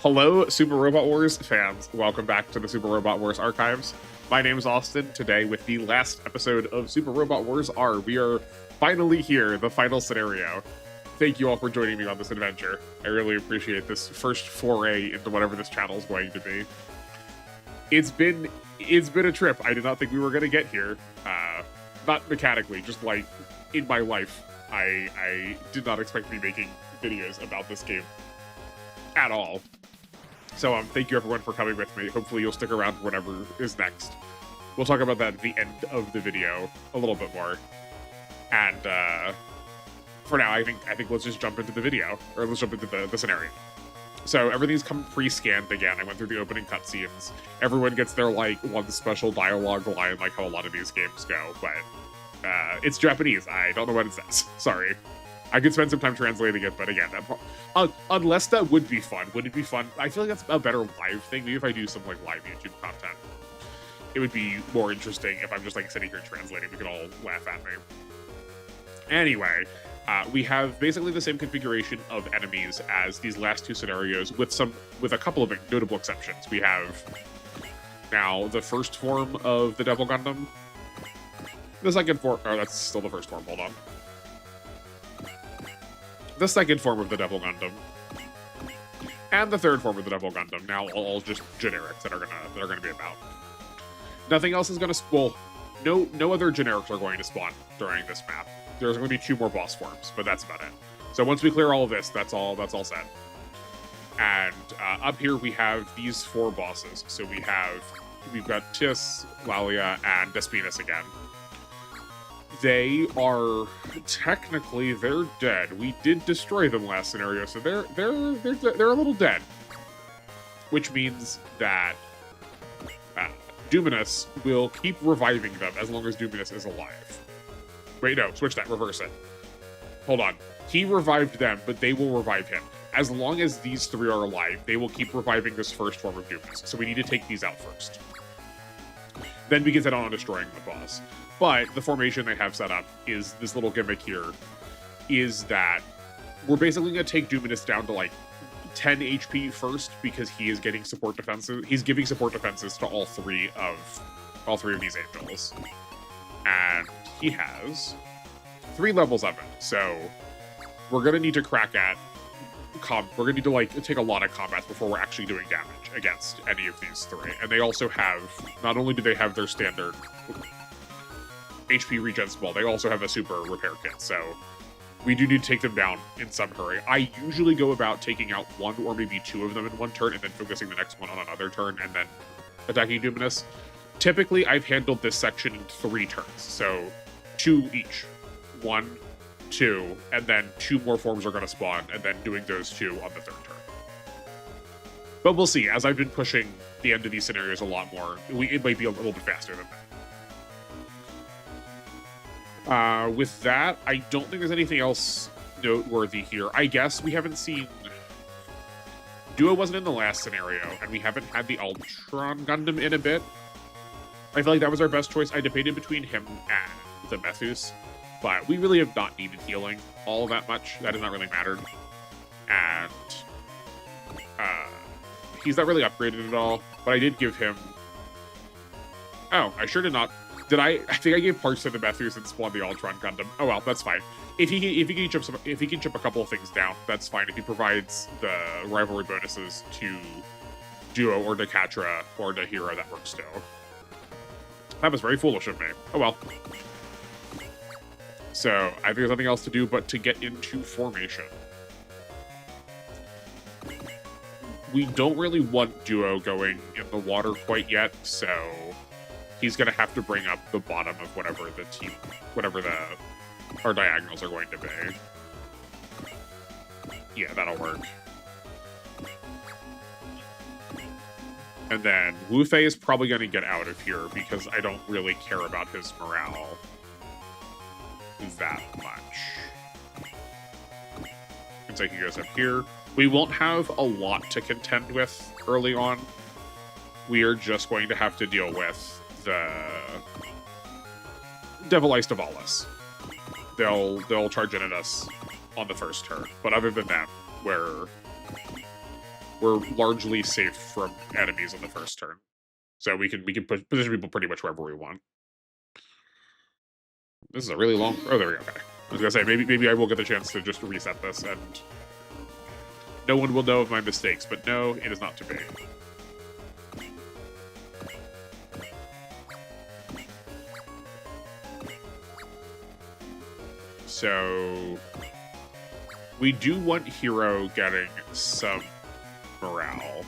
Hello, Super Robot Wars fans. Welcome back to the Super Robot Wars archives. My name is Austin. Today, with the last episode of Super Robot Wars R, we are finally here, the final scenario. Thank you all for joining me on this adventure. I really appreciate this first foray into whatever this channel is going to be. It's been a trip. I did not think we were going to get here. Not mechanically, just like in my life. I did not expect to be making videos about this game at all. So thank you everyone for coming with me. Hopefully you'll stick around for whatever is next. We'll talk about that at the end of the video a little bit more. And for now, I think let's just jump into the video, or let's jump into the scenario. So everything's come pre-scanned again. I went through the opening cutscenes. Everyone gets their like one special dialogue line, like how a lot of these games go, but it's Japanese. I don't know what it says. Sorry. I could spend some time translating it, but again, unless that would be fun. Would it be fun? I feel like that's a better live thing. Maybe if I do some like live YouTube content, it would be more interesting if I'm just like sitting here translating. We could all laugh at me. Anyway, we have basically the same configuration of enemies as these last two scenarios, with a couple of notable exceptions. We have now the first form of the Devil Gundam. The second form, oh, that's still the first form. Hold on. The second form of the Devil Gundam, and the third form of the Devil Gundam. Now all just generics that are gonna be about. Nothing else is gonna well, no other generics are going to spawn during this map. There's going to be 2 more boss forms, but that's about it. So once we clear all of this, that's all set. And up here we have these 4 bosses. So we've got Tis, Lalia, and Duminas again. They are they're dead. We did destroy them last scenario, so they're a little dead. Which means that Duminas will keep reviving them as long as Duminas is alive. Wait, no, switch that, reverse it. Hold on. He revived them, but they will revive him. As long as these 3 are alive, they will keep reviving this first form of Duminas. So we need to take these out first. Then we can set on destroying the boss. But the formation they have set up is this little gimmick here, is that we're basically going to take Duminas down to like 10 HP first, because he is getting support defenses. He's giving support defenses to all three of these angels. And he has 3 levels of it. So we're going to need to crack at we're going to need to like take a lot of combats before we're actually doing damage against any of these 3. And they also have, not only do they have their standard HP regen spell, they also have a super repair kit, so we do need to take them down in some hurry. I usually go about taking out 1 or maybe 2 of them in one turn, and then focusing the next one on another turn, and then attacking Duminas. Typically, I've handled this section in 3 turns, so 2 each. 1, 2, and then 2 more forms are going to spawn, and then doing those 2 on the 3rd turn. But we'll see. As I've been pushing the end of these scenarios a lot more, it might be a little bit faster than that. With that, I don't think there's anything else noteworthy here. I guess we haven't seen... Duo wasn't in the last scenario, and we haven't had the Ultron Gundam in a bit. I feel like that was our best choice. I debated between him and the Methus, but we really have not needed healing all that much. That has not really mattered. And he's not really upgraded at all, but I did give him... Oh, I sure did not... Did I think I gave parts to the Methus and spawned the Ultron Gundam. Oh well, that's fine. If he can chip a couple of things down, that's fine. If he provides the rivalry bonuses to Duo or to Katra or to Hero, that works too. That was very foolish of me. Oh well. So I think there's nothing else to do but to get into formation. We don't really want Duo going in the water quite yet, so he's going to have to bring up the bottom of whatever our diagonals are going to be. Yeah, that'll work. And then Wu Fei is probably going to get out of here because I don't really care about his morale that much. Looks like he goes up here. We won't have a lot to contend with early on. We are just going to have to deal with the Devil Eyes Tavalis. They'll charge in at us on the first turn, but other than that, we're we're largely safe from enemies on the first turn. So we can position people pretty much wherever we want. This is a really long... Oh, there we go. Okay. I was gonna say, maybe I will get the chance to just reset this, and no one will know of my mistakes, but no, it is not to be. So we do want Hero getting some morale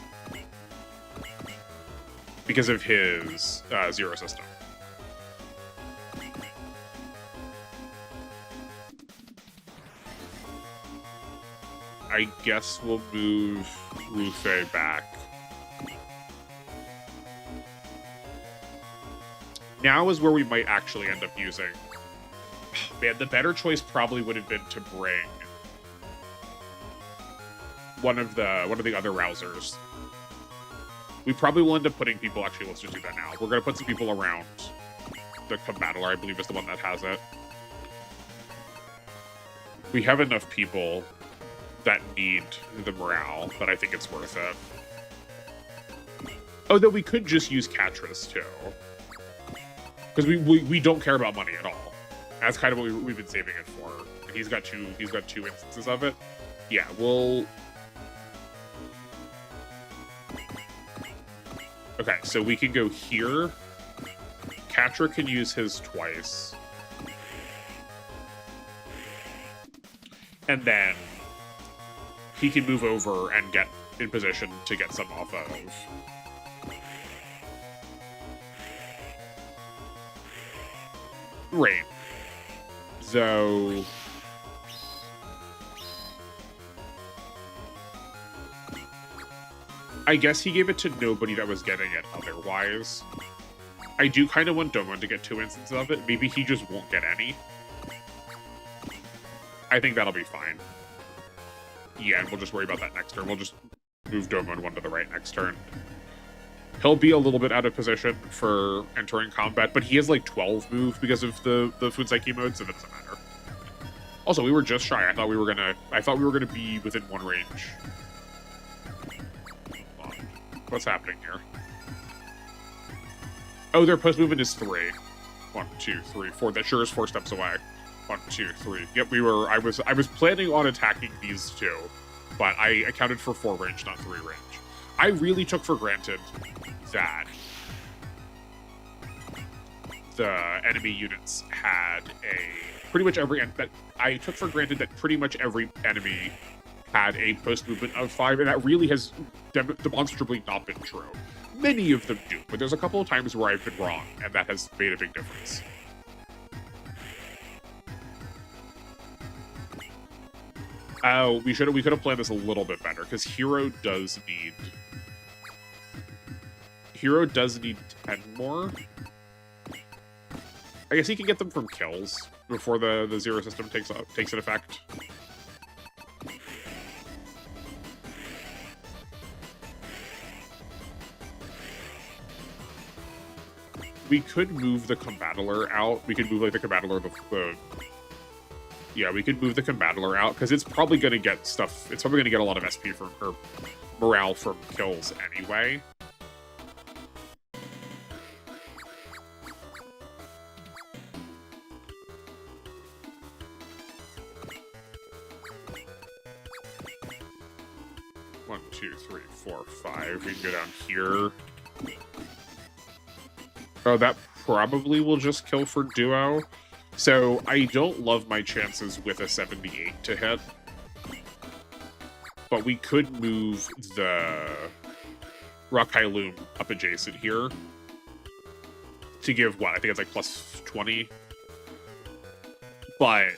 because of his zero system. I guess we'll move Rufei back. Now is where we might actually end up using... Man, the better choice probably would have been to bring one of the other rousers. We probably will end up putting people... Actually, let's just do that now. We're going to put some people around the Combattler, I believe is the one that has it. We have enough people that need the morale, but I think it's worth it. Oh, though we could just use Katris, too. Because we don't care about money at all. That's kind of what we've been saving it for. He's got two instances of it. Yeah, we'll... Okay, so we can go here. Catra can use his twice. And then he can move over and get in position to get some off of. Right. So... I guess he gave it to nobody that was getting it otherwise. I do kind of want Domon to get 2 instances of it. Maybe he just won't get any. I think that'll be fine. Yeah, and we'll just worry about that next turn. We'll just move Domon 1 to the right next turn. He'll be a little bit out of position for entering combat, but he has like 12 move because of the Food Psyche mode, so that doesn't matter. Also, we were just shy. I thought we were gonna be within 1 range. Hold on. What's happening here? Oh, their post movement is 3. 1, 2, 3, 4. That sure is 4 steps away. 1, 2, 3. Yep, we were. I was planning on attacking these 2, but I accounted for 4 range, not 3 range. I really took for granted that the enemy units had pretty much every enemy had a post movement of 5, and that really has demonstrably not been true. Many of them do, but there's a couple of times where I've been wrong, and that has made a big difference. Oh, we could have planned this a little bit better, because Hero does need 10 more. I guess he can get them from kills before the zero system takes an effect. We could move the Combattler out. We could move like the Combattler yeah, we could move the Combattler out, because it's probably going to get stuff... It's probably going to get a lot of SP or morale from kills anyway. One, 2, 3, 4, 5. We can go down here. Oh, that probably will just kill for duo. So, I don't love my chances with a 78 to hit. But we could move the Rakai Loom up adjacent here. To give, what, I think it's like plus 20. But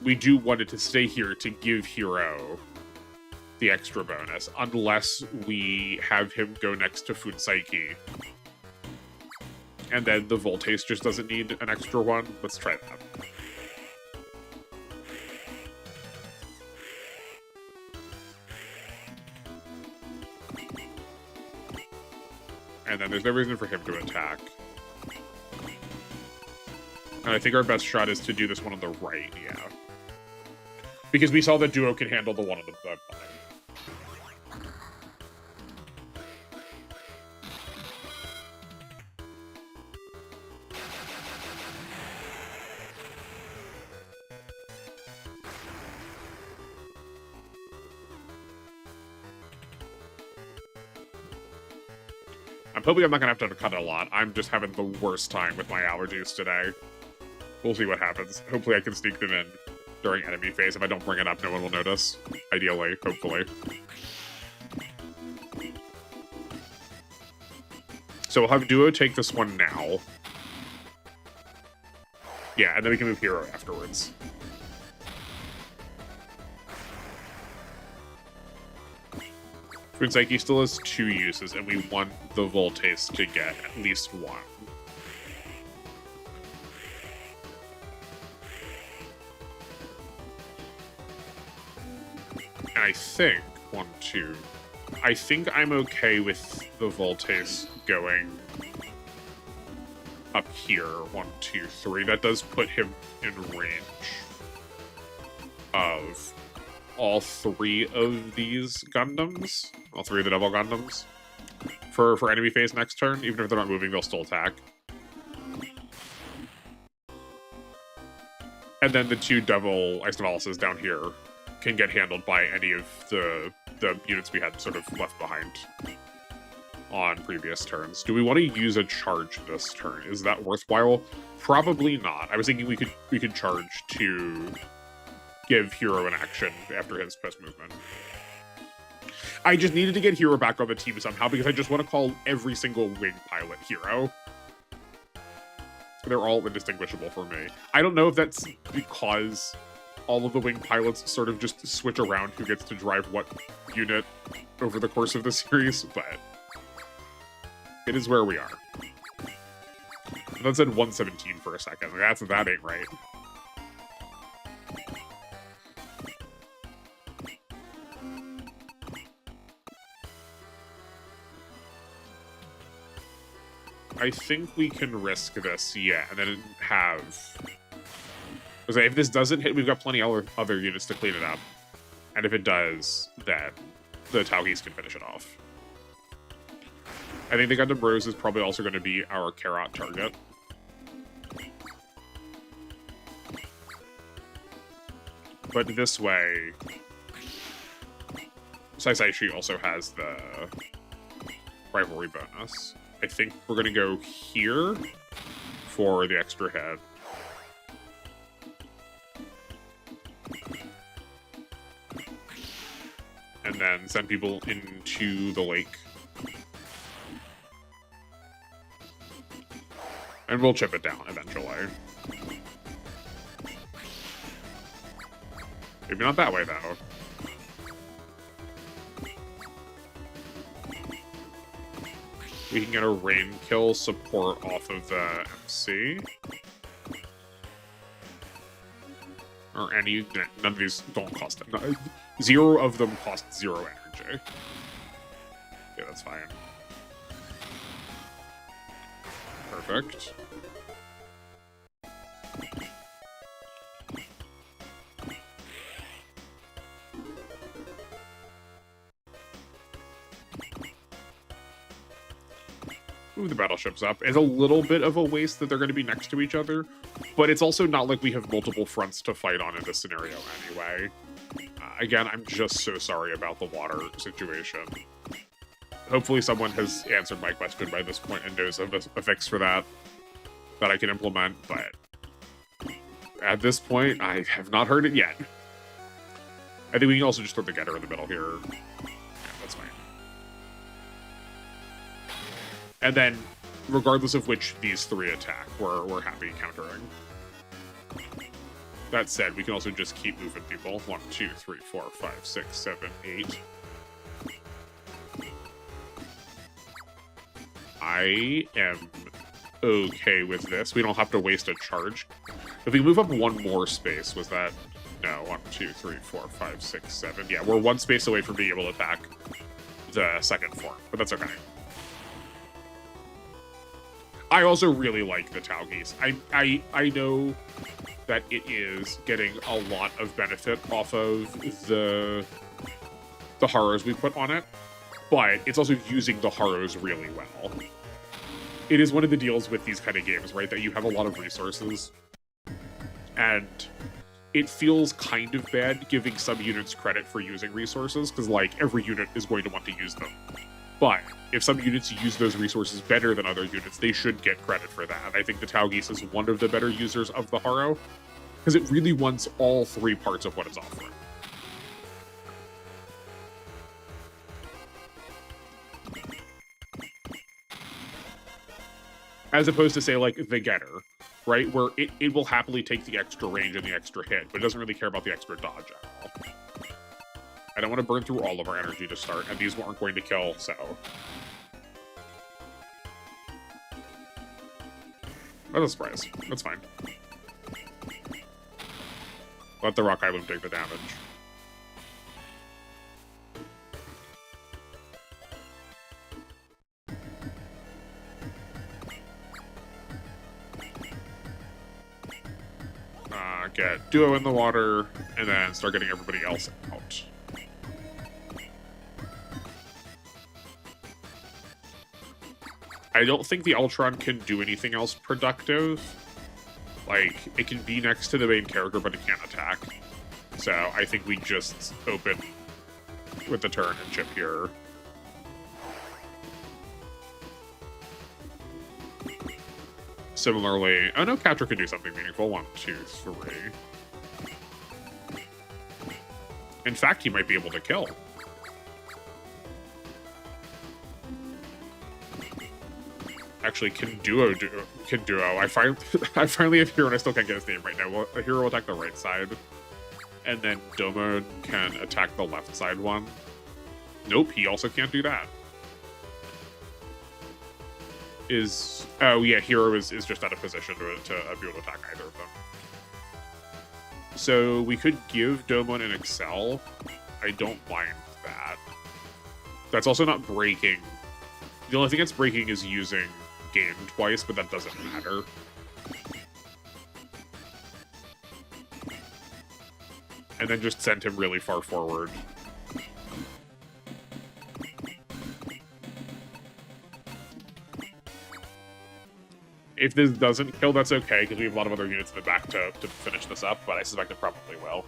we do want it to stay here to give Hero the extra bonus. Unless we have him go next to Food Psyche. And then the Voltace just doesn't need an extra one. Let's try that. And then there's no reason for him to attack. And I think our best shot is to do this one on the right, yeah. Because we saw that duo can handle the one on the left. I'm hoping I'm not going to have to cut it a lot. I'm just having the worst time with my allergies today. We'll see what happens. Hopefully I can sneak them in during enemy phase. If I don't bring it up, no one will notice. Ideally, hopefully. So we'll have Duo take this one now. Yeah, and then we can move Hero afterwards. Funseki still has 2 uses, and we want the Voltace to get at least 1. And I think, 1, 2... I think I'm okay with the Voltace going up here. 1, 2, 3. That does put him in range of all 3 of these Gundams. All 3 of the double Gundams. For enemy phase next turn. Even if they're not moving, they'll still attack. And then the 2 double Ice Novaluses down here can get handled by any of the units we had sort of left behind on previous turns. Do we want to use a charge this turn? Is that worthwhile? Probably not. I was thinking we could charge to give Hero an action after his post movement. I just needed to get Hero back on the team somehow because I just want to call every single wing pilot Hero. They're all indistinguishable for me. I don't know if that's because all of the wing pilots sort of just switch around who gets to drive what unit over the course of the series, but it is where we are. And that said 117 for a second. That ain't right. I think we can risk this, yeah, and then have... If this doesn't hit, we've got plenty of other units to clean it up. And if it does, then the Taugeese can finish it off. I think the Gundam Rose is probably also going to be our Carrot target. But this way, Saisaishi also has the rivalry bonus. I think we're going to go here for the extra hit. And then send people into the lake. And we'll chip it down eventually. Maybe not that way, though. We can get a rain kill support off of the MC. Or any... None of these don't cost it. 0 of them cost 0 energy. Yeah, that's fine. Perfect. Move the battleships up. It's a little bit of a waste that they're going to be next to each other, but it's also not like we have multiple fronts to fight on in this scenario anyway. Again, I'm just so sorry about the water situation. Hopefully someone has answered my question by this point and knows of a fix for that I can implement, but at this point, I have not heard it yet. I think we can also just throw the getter in the middle here. Yeah, that's fine. And then, regardless of which these 3 attack, we're happy countering. That said, we can also just keep moving people. 1, 2, 3, 4, 5, 6, 7, 8. I am okay with this. We don't have to waste a charge. If we move up 1 more space, was that... No, 1, 2, 3, 4, 5, 6, 7. Yeah, we're 1 space away from being able to attack the second form, but that's okay. I also really like the Taugeese. I know that it is getting a lot of benefit off of the Haros we put on it, but it's also using the Haros really well. It is one of the deals with these kind of games, right, that you have a lot of resources, and it feels kind of bad giving some units credit for using resources, because, like, every unit is going to want to use them. But if some units use those resources better than other units, they should get credit for that. I think the Taugeese is one of the better users of the Haro, because it really wants all three parts of what it's offering. As opposed to, say, like, the Getter, right? Where it will happily take the extra range and the extra hit, but it doesn't really care about the extra dodge at all. I don't want to burn through all of our energy to start, and these aren't going to kill, so... That's a surprise. That's fine. Let the Rock Island take the damage. Get Duo in the water, and then start getting everybody else out. I don't think the Ultron can do anything else productive. Like, it can be next to the main character, but it can't attack. So I think we just open with the turn and chip here. Similarly, oh no, Catcher could do something meaningful. 1, 2, 3. In fact, he might be able to kill. Actually, can Duo. I finally have Hero, and I still can't get his name right now. Well, a Hero will attack the right side, and then Domo can attack the left side one. Nope, he also can't do that. Oh yeah, Hero is just out of position to be able to attack either of them. So we could give Domon an Excel. I don't mind that. That's also not breaking. The only thing that's breaking is using Gain twice, but that doesn't matter. And then just send him really far forward. If this doesn't kill, that's okay, because we have a lot of other units in the back to finish this up, but I suspect it probably will.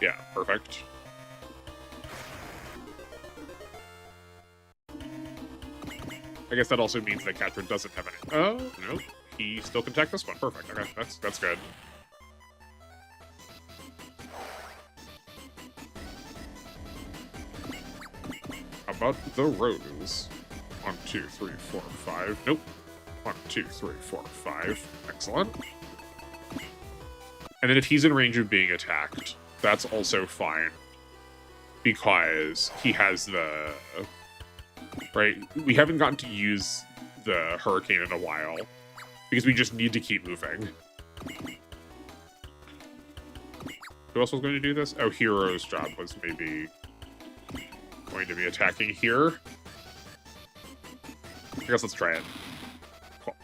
Yeah, perfect. I guess that also means that Catherine doesn't have any... Oh, no. He still can attack this one. Perfect. Okay, that's good. How about the Rose? 1, 2, 3, 4, 5. Nope. 1, 2, 3, 4, 5. Excellent. And then if he's in range of being attacked, that's also fine. Because he has the... Right? We haven't gotten to use the Hurricane in a while. Because we just need to keep moving. Who else was going to do this? Oh, Hero's job was maybe going to be attacking here. I guess let's try it. Cool.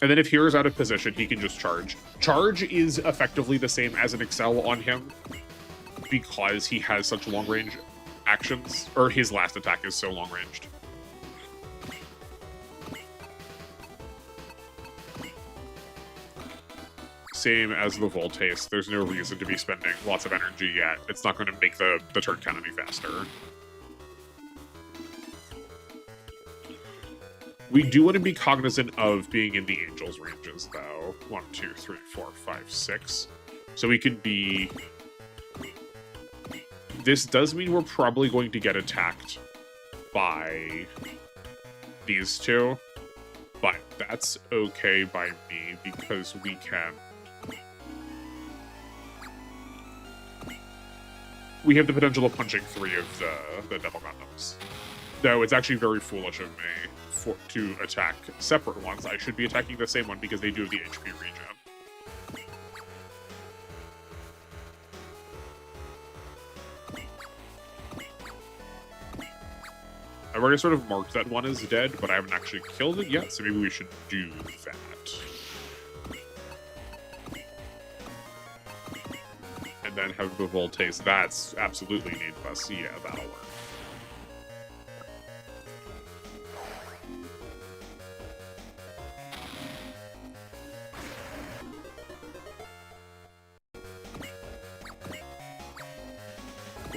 And then if Hero's out of position, he can just charge. Charge is effectively the same as an Excel on him because he has such long-range actions, or his last attack is so long-ranged. Same as the Voltace. There's no reason to be spending lots of energy yet. It's not going to make the turn count any faster. We do want to be cognizant of being in the Angel's ranges, though. 1, 2, 3, 4, 5, 6. So we could be... This does mean we're probably going to get attacked by these two, but that's okay by me because we can... We have the potential of punching 3 of the Devil Gundams. Though it's actually very foolish of me to attack separate ones. I should be attacking the same one because they do have the HP regen. I've already sort of marked that one as dead, but I haven't actually killed it yet, so maybe we should do that. And then have the Voltace. That's absolutely needless. Yeah, that'll work.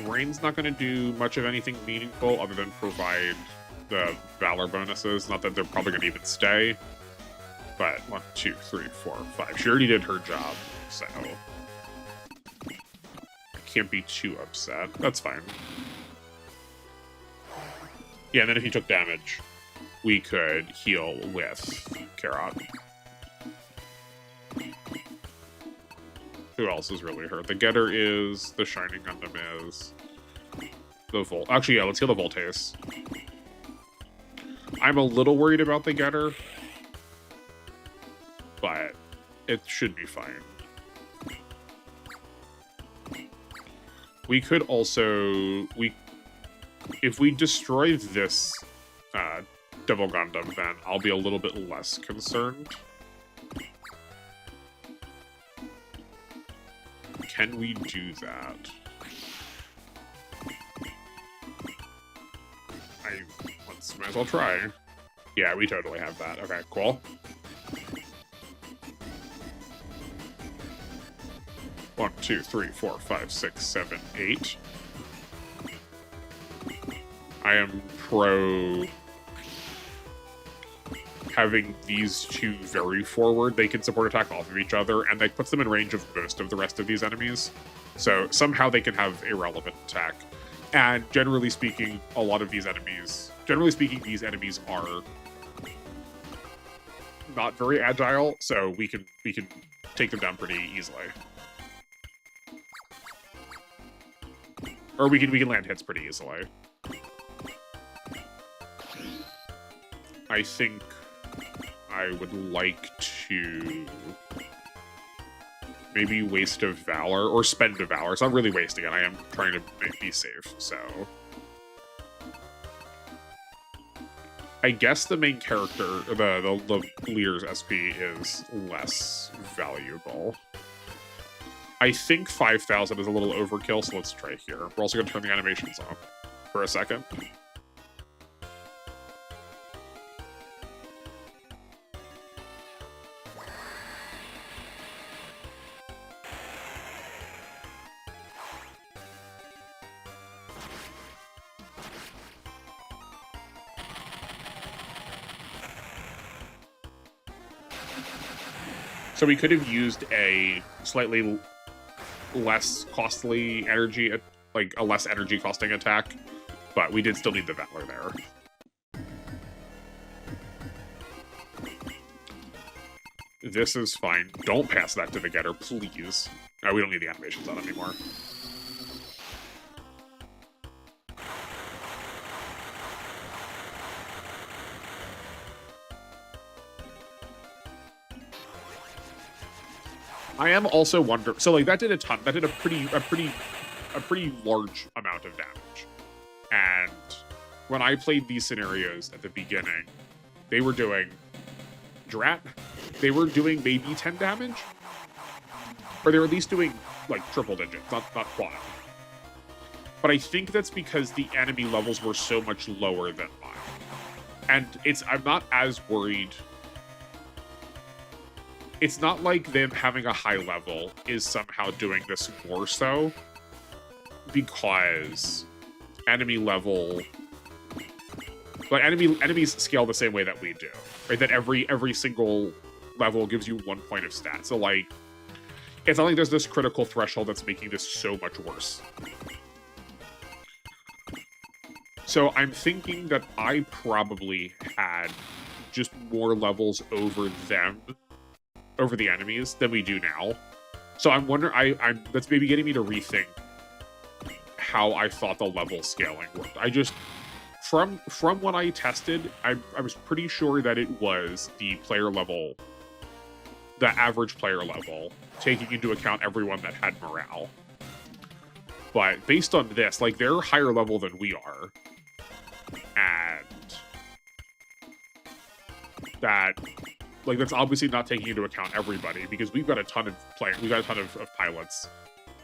Rain's not going to do much of anything meaningful other than provide the Valor bonuses. Not that they're probably going to even stay. But 1, 2, 3, 4, 5. She already did her job, so I can't be too upset. That's fine. Yeah, and then if he took damage, we could heal with Carrot. Who else is really hurt? The Getter is, the Shining Gundam is, the Volt. Actually, yeah, let's heal the Voltace. I'm a little worried about the Getter, but it should be fine. We could also, if we destroy this Devil Gundam, then I'll be a little bit less concerned. Can we do that? Might as well try. Yeah, we totally have that. Okay, cool. One, 2, 3, 4, 5, 6, 7, 8. I am pro having these two very forward. They can support attack off of each other, and that puts them in range of most of the rest of these enemies. So somehow they can have a relevant attack. And generally speaking, a lot of these enemies... Generally speaking, these enemies are not very agile, so we can take them down pretty easily. Or we can land hits pretty easily. I think I would like to maybe waste a Valor, or spend a Valor. It's not really wasting it, I am trying to be safe, so... I guess the main character, the leader's SP is less valuable. I think 5,000 is a little overkill, so let's try here. We're also going to turn the animations off for a second. So we could have used a slightly less costly energy, like a less energy costing attack, but we did still need the Valor there. This is fine. Don't pass that to the Getter, please. We don't need the animations on anymore. I am also wondering, so like that did a ton. That did a pretty large amount of damage. And when I played these scenarios at the beginning, they were doing Drat. They were doing maybe 10 damage, or they were at least doing like triple digits, not quad. But I think that's because the enemy levels were so much lower than mine, and I'm not as worried. It's not like them having a high level is somehow doing this more so, because enemy level, like enemies scale the same way that we do, right? That every single level gives you 1 point of stat. So like, it's not like there's this critical threshold that's making this so much worse. So I'm thinking that I probably had just more levels over them, over the enemies, than we do now. So I'm wondering, that's maybe getting me to rethink how I thought the level scaling worked. I just, from what I tested, I was pretty sure that it was the player level, the average player level, taking into account everyone that had morale. But based on this, like, they're higher level than we are. And that, like, that's obviously not taking into account everybody, because we've got a ton of of pilots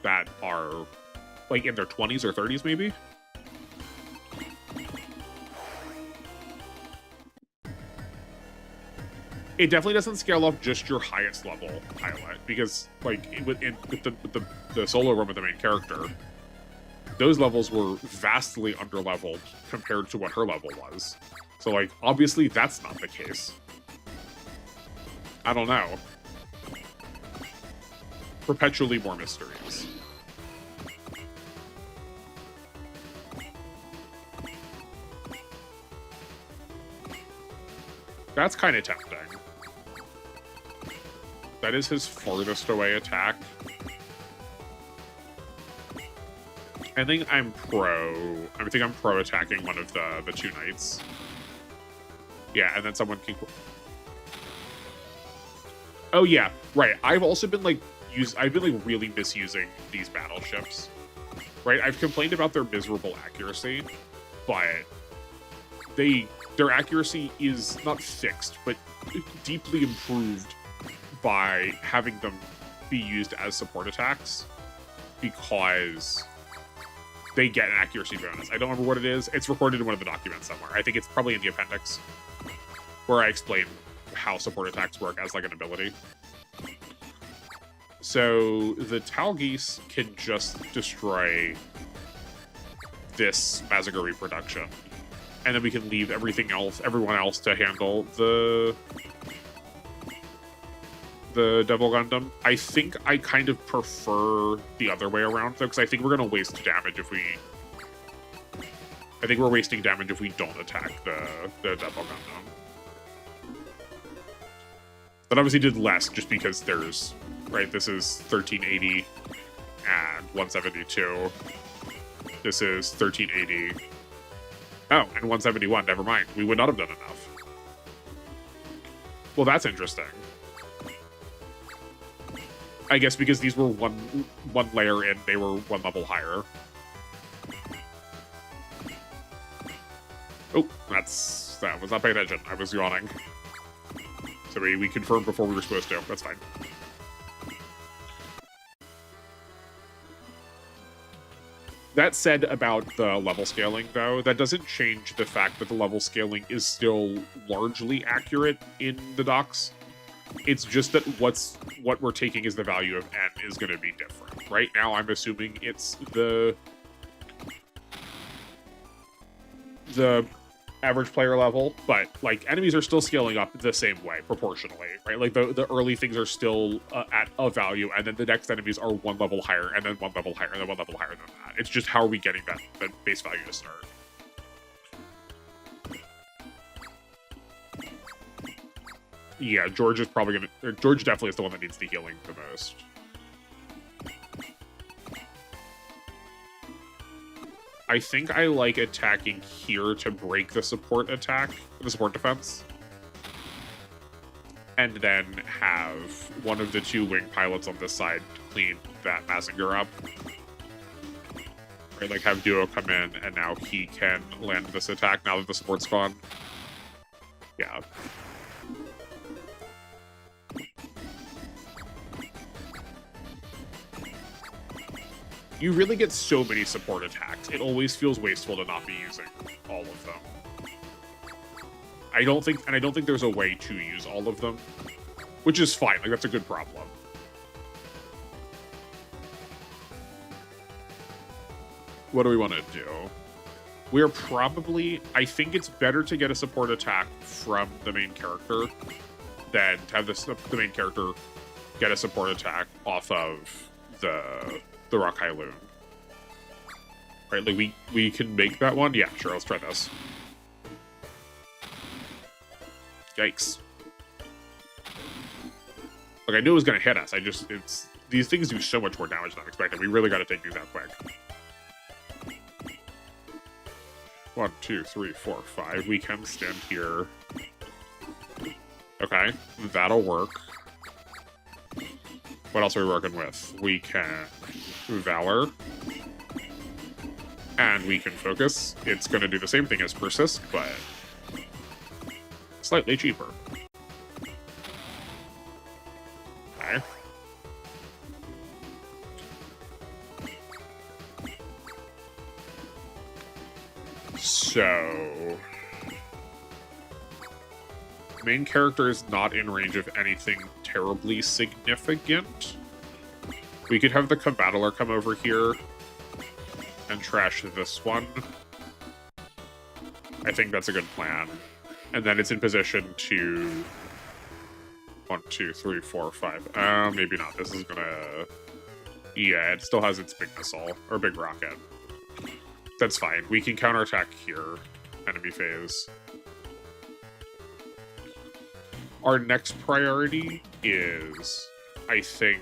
that are like in their 20s or 30s maybe. It definitely doesn't scale off just your highest level pilot, because like with the solo run with the main character, those levels were vastly underleveled compared to what her level was. So, like, obviously that's not the case. I don't know. Perpetually more mysteries. That's kind of tempting. That is his farthest away attack. I think I'm pro attacking one of the two knights. Yeah, and then someone can... Oh yeah, right. I've also been like really misusing these battleships. Right? I've complained about their miserable accuracy, but their accuracy is not fixed, but deeply improved by having them be used as support attacks, because they get an accuracy bonus. I don't remember what it is. It's recorded in one of the documents somewhere. I think it's probably in the appendix, where I explain how support attacks work as like an ability. So the Talgeese can just destroy this Mazaguri production, and then we can leave everyone else to handle the Devil Gundam. I think I kind of prefer the other way around, though, because I think we're going to waste damage if we... I think we're wasting damage if we don't attack the Devil Gundam. That obviously did less, just because there's... Right, this is 1380 and 172. This is 1380. Oh, and 171, never mind. We would not have done enough. Well, that's interesting. I guess because these were one layer in, they were one level higher. Oh, that was not paying attention. I was yawning. So we confirmed before we were supposed to. That's fine. That said about the level scaling, though, that doesn't change the fact that the level scaling is still largely accurate in the docs. It's just that what we're taking as the value of N is going to be different. Right now, I'm assuming it's the average player level, but like enemies are still scaling up the same way proportionally, right? Like the early things are still at a value, and then the next enemies are one level higher, and then one level higher, and then one level higher than that. It's just how are we getting that base value to start? Yeah, George definitely is the one that needs the healing the most. I think I like attacking here to break the support defense. And then have one of the two wing pilots on this side clean that Mazinger up. Right, like have Duo come in, and now he can land this attack now that the support's gone. Yeah. You really get so many support attacks. It always feels wasteful to not be using all of them. I don't think there's a way to use all of them, which is fine. Like, that's a good problem. What do we want to do? We're probably... I think it's better to get a support attack from the main character than to have the main character get a support attack off of the Rock Hyloon. Right, like we can make that one? Yeah, sure, let's try this. Yikes. Like, I knew it was gonna hit us. These things do so much more damage than expected. We really gotta take these out quick. 1, 2, 3, 4, 5. We can stand here. Okay, that'll work. What else are we working with? We can Valor. And we can Focus. It's going to do the same thing as Persist, but slightly cheaper. Okay. So... main character is not in range of anything terribly significant. We could have the Combattler come over here and trash this one. I think that's a good plan. And then it's in position to 1, 2, 3, 4, 5. Maybe not. This is gonna... Yeah, it still has its big missile, or big rocket. That's fine. We can counterattack here. Enemy phase. Our next priority is, I think...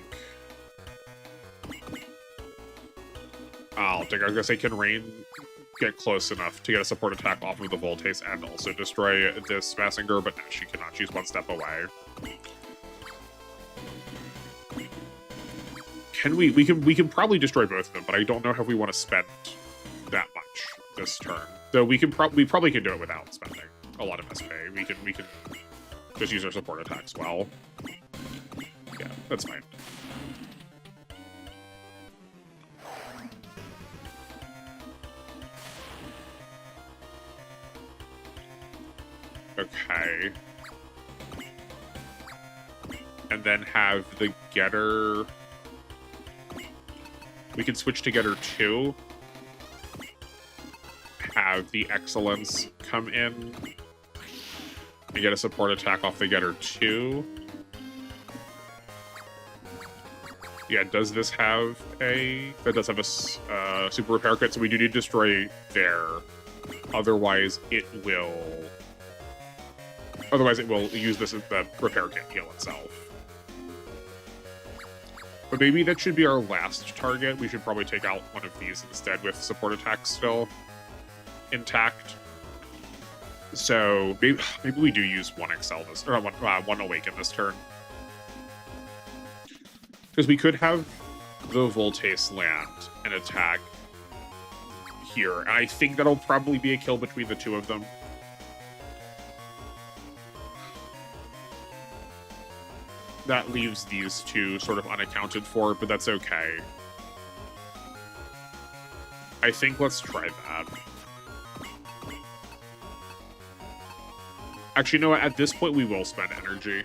I was gonna say, can Rain get close enough to get a support attack off of the Voltace and also destroy this Massinger? But no, she cannot. She's one step away. Can we can probably destroy both of them, but I don't know if we want to spend that much this turn. Though we probably can do it without spending a lot of SP. We can just use our support attacks well. Yeah, that's fine. Okay. And then have the Getter... We can switch to Getter 2. Have the Excellence come in. And get a support attack off the Getter 2. Yeah, does this have a... That does have a super repair kit, so we do need to destroy there. Otherwise, it will... Otherwise, it will use this as the repair kit heal itself. But maybe that should be our last target. We should probably take out one of these instead with support attacks still intact. So maybe we do use one Excel this, or one Awaken this turn. Because we could have the Voltace land and attack here. And I think that'll probably be a kill between the two of them. That leaves these two sort of unaccounted for, but that's okay. I think let's try that. Actually, you know what? At this point, we will spend energy.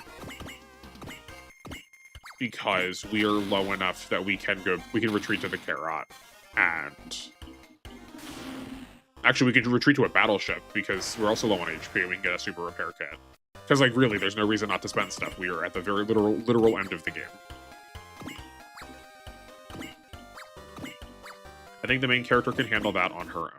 Because we are low enough that we can retreat to the Carrot. And... Actually, we can retreat to a battleship, because we're also low on HP, and we can get a super repair kit. Because, like, really, there's no reason not to spend stuff. We are at the very literal end of the game. I think the main character can handle that on her own.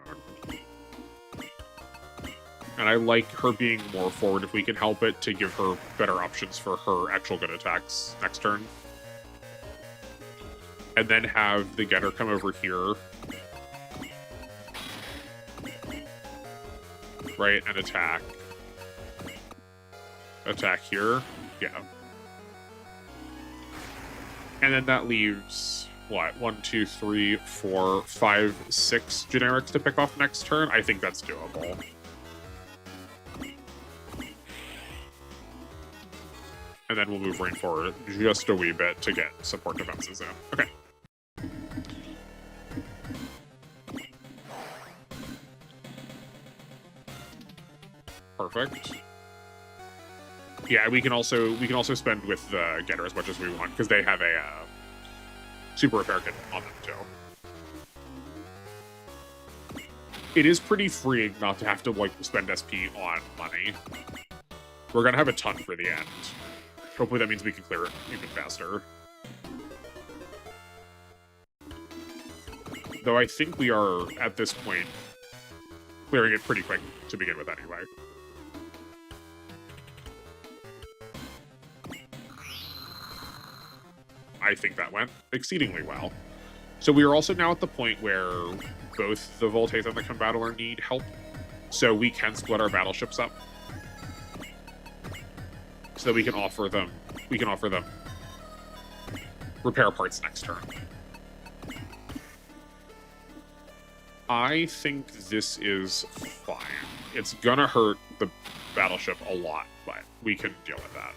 And I like her being more forward if we can help it, to give her better options for her actual good attacks next turn. And then have the Getter come over here. Right, and attack. Attack here. Yeah. And then that leaves, what, 1, 2, 3, 4, 5, 6 generics to pick off next turn? I think that's doable. And then we'll move Rain forward just a wee bit to get support defenses in. Okay. Perfect. Yeah, we can also spend with the Getter as much as we want, because they have a super repair kit on them too. It is pretty freeing not to have to like spend SP on money. We're gonna have a ton for the end. Hopefully that means we can clear it even faster. Though I think we are at this point clearing it pretty quick to begin with anyway. I think that went exceedingly well. So we are also now at the point where both the Voltace and the Combattler need help. So we can split our battleships up. So that we can offer them repair parts next turn. I think this is fine. It's gonna hurt the battleship a lot, but we can deal with that.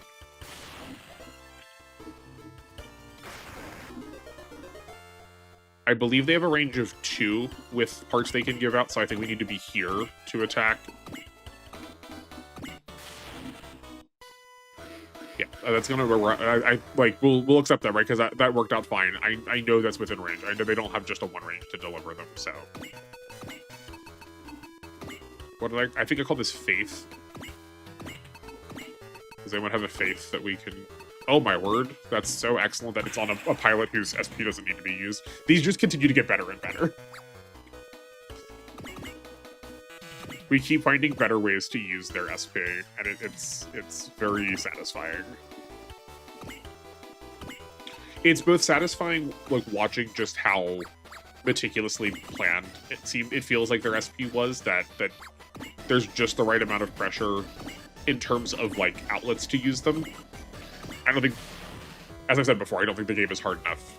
I believe they have a range of 2 with parts they can give out, so I think we need to be here to attack. Yeah, That's gonna like we'll accept that, right? Because that worked out fine. I know that's within range. I know they don't have just a one range to deliver them. So what did I think I called this faith. Does anyone have a faith that we can? Oh my word, that's so excellent that it's on a pilot whose SP doesn't need to be used. These just continue to get better and better. We keep finding better ways to use their SP, and it's very satisfying. It's both satisfying, like watching just how meticulously planned it feels like their SP was. That there's just the right amount of pressure in terms of like outlets to use them. I don't think, as I said before, I don't think the game is hard enough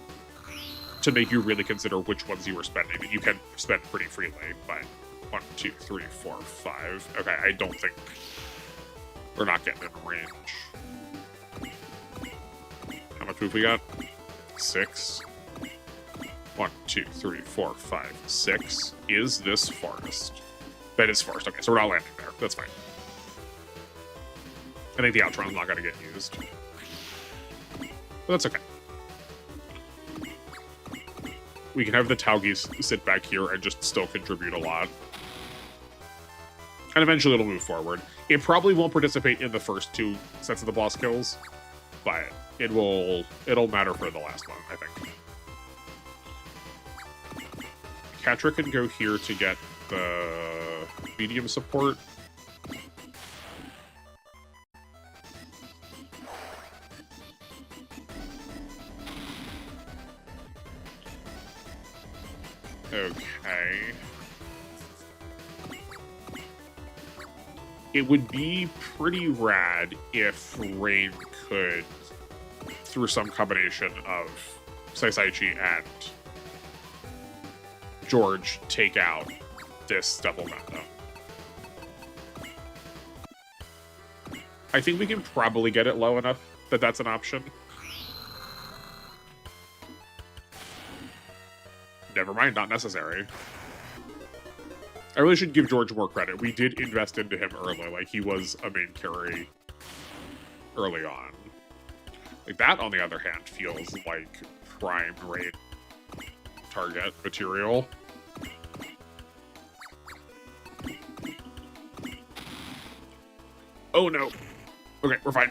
to make you really consider which ones you were spending. You can spend pretty freely, but 1, 2, 3, 4, 5. Okay, I don't think we're not getting in range. How much move we got? 6. 1, 2, 3, 4, 5, 6. Is this forest? That is forest. Okay, so we're not landing there. That's fine. I think the Outrun's not going to get used. But that's okay. We can have the Taugeese sit back here and just still contribute a lot. And eventually it'll move forward. It probably won't participate in the first 2 sets of the boss kills, but it'll matter for the last one, I think. Catra can go here to get the medium support. Okay. It would be pretty rad if Rain could, through some combination of Saisaichi and George, take out this double Gundam. I think we can probably get it low enough that that's an option. Never mind, not necessary. I really should give George more credit. We did invest into him early. Like, he was a main carry early on. Like, that, on the other hand, feels like prime raid target material. Oh, no. Okay, we're fine.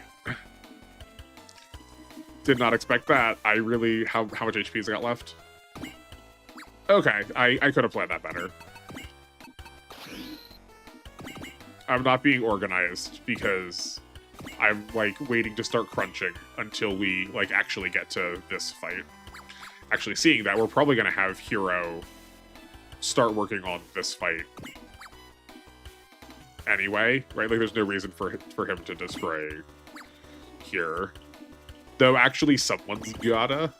Did not expect that. I really... How much HP's I got left? Okay, I could have planned that better. I'm not being organized because I'm, like, waiting to start crunching until we, like, actually get to this fight. Actually, seeing that, we're probably going to have Hero start working on this fight anyway, right? Like, there's no reason for him to destroy here. Though, actually, someone's gotta.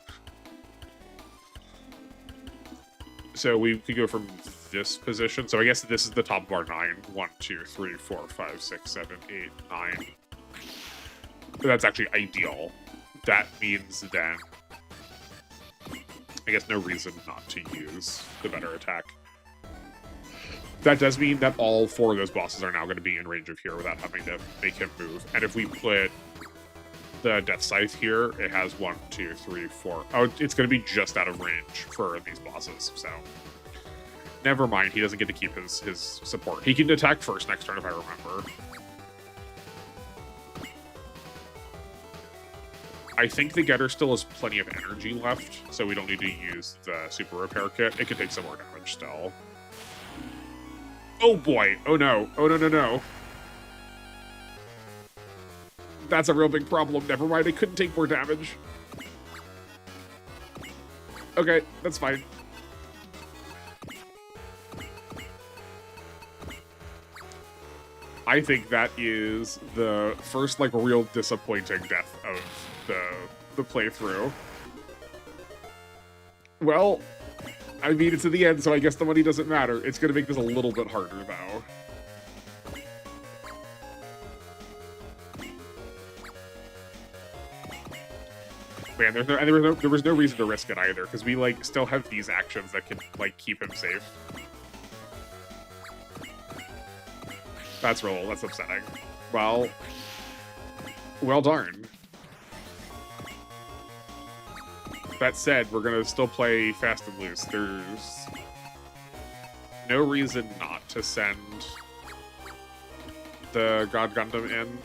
So we could go from this position. So I guess this is the top of our 9. 1, 2, 3, 4, 5, 6, 7, 8, 9. That's actually ideal. That means then, I guess, no reason not to use the better attack. That does mean that all 4 of those bosses are now going to be in range of here without having to make him move. And if we put the Death Scythe here, it has 1, 2, 3, 4. Oh, it's going to be just out of range for these bosses, so never mind. He doesn't get to keep his support. He can attack first next turn if I remember. I think the Getter still has plenty of energy left, so we don't need to use the super repair kit. It can take some more damage still. Oh boy! Oh no! Oh no no no! That's a real big problem. Never mind, it couldn't take more damage. Okay, that's fine. I think that is the first, like, real disappointing death of the playthrough. Well, I mean, it's at the end, so I guess the money doesn't matter. It's gonna make this a little bit harder, though. Man, there was no reason to risk it either, because we, like, still have these actions that can, like, keep him safe. That's upsetting. Well darn. That said, we're gonna still play fast and loose. There's no reason not to send the God Gundam in.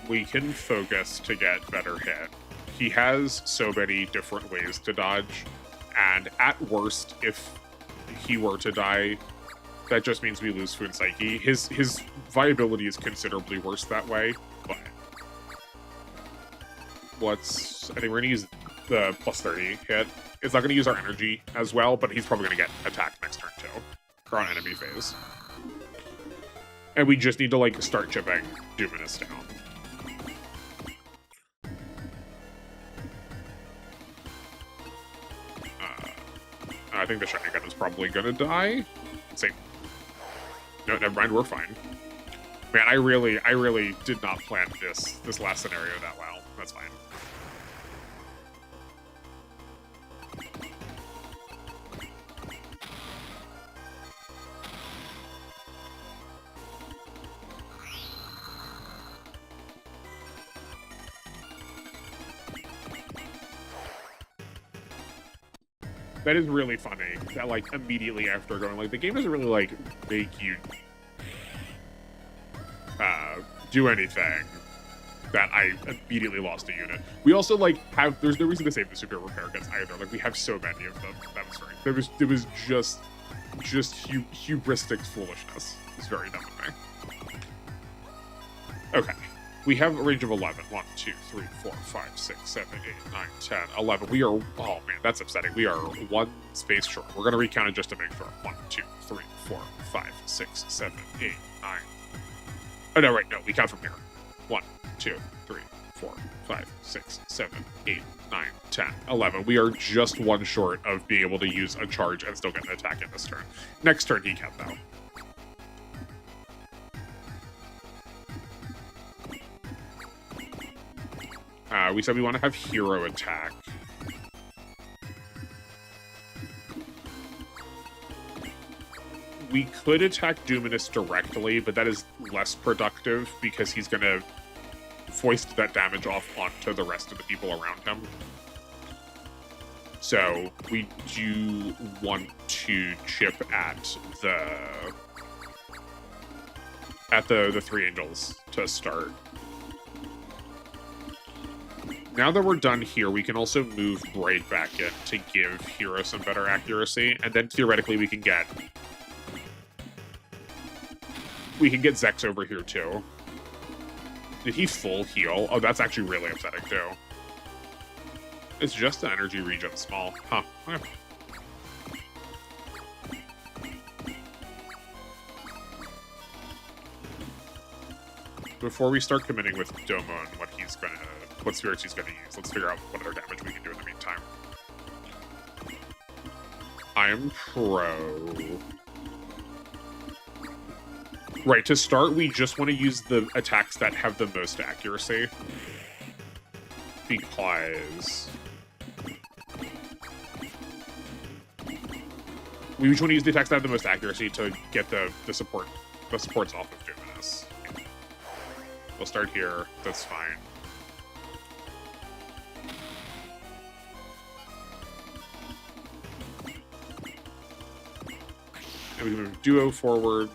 We can focus to get better hit. He has so many different ways to dodge, and at worst, if he were to die, that just means we lose Foon Psyche. His viability is considerably worse that way, but I think we're gonna use the plus 30 hit. It's not gonna use our energy as well, but he's probably gonna get attacked next turn too, or on enemy phase. And we just need to like start chipping Duminas down. I think the shiny gun is probably gonna die. Same. No, never mind. We're fine. Man, I really did not plan this last scenario that well. That's fine. That is really funny that, like, immediately after going, like, the game doesn't really, like, make you do anything that I immediately lost a unit. We also, like, there's no reason to save the super repair kits either. Like, we have so many of them. That was very, it was just hubristic foolishness. It's very dumb of me. Okay. We have a range of 11. 1, 2, 3, 4, 5, 6, 7, 8, 9, 10, 11. We are, oh man, that's upsetting. We are one space short. We're going to recount it just to make sure. 1, 2, 3, 4, 5, 6, 7, 8, 9. Oh, no, right, no, we count from here. 1, 2, 3, 4, 5, 6, 7, 8, 9, 10, 11. We are just one short of being able to use a charge and still get an attack in this turn. Next turn, he can, though. We said we want to have hero attack. We could attack Duminas directly, but that is less productive because he's going to foist that damage off onto the rest of the people around him. So we do want to chip at the three angels to start. Now that we're done here, we can also move Braid back in to give Hero some better accuracy, and then theoretically we can get Zex over here too. Did he full heal? Oh, that's actually really upsetting too. It's just the energy regen small. Huh. Okay. Before we start committing with Domo and what spirits he's gonna use, let's figure out what other damage we can do in the meantime. I am pro. Right, to start, we just want to use the attacks that have the most accuracy. Because we just want to use the attacks that have the most accuracy to get the supports off of Duminas. We'll start here, that's fine. And we move Duo forward.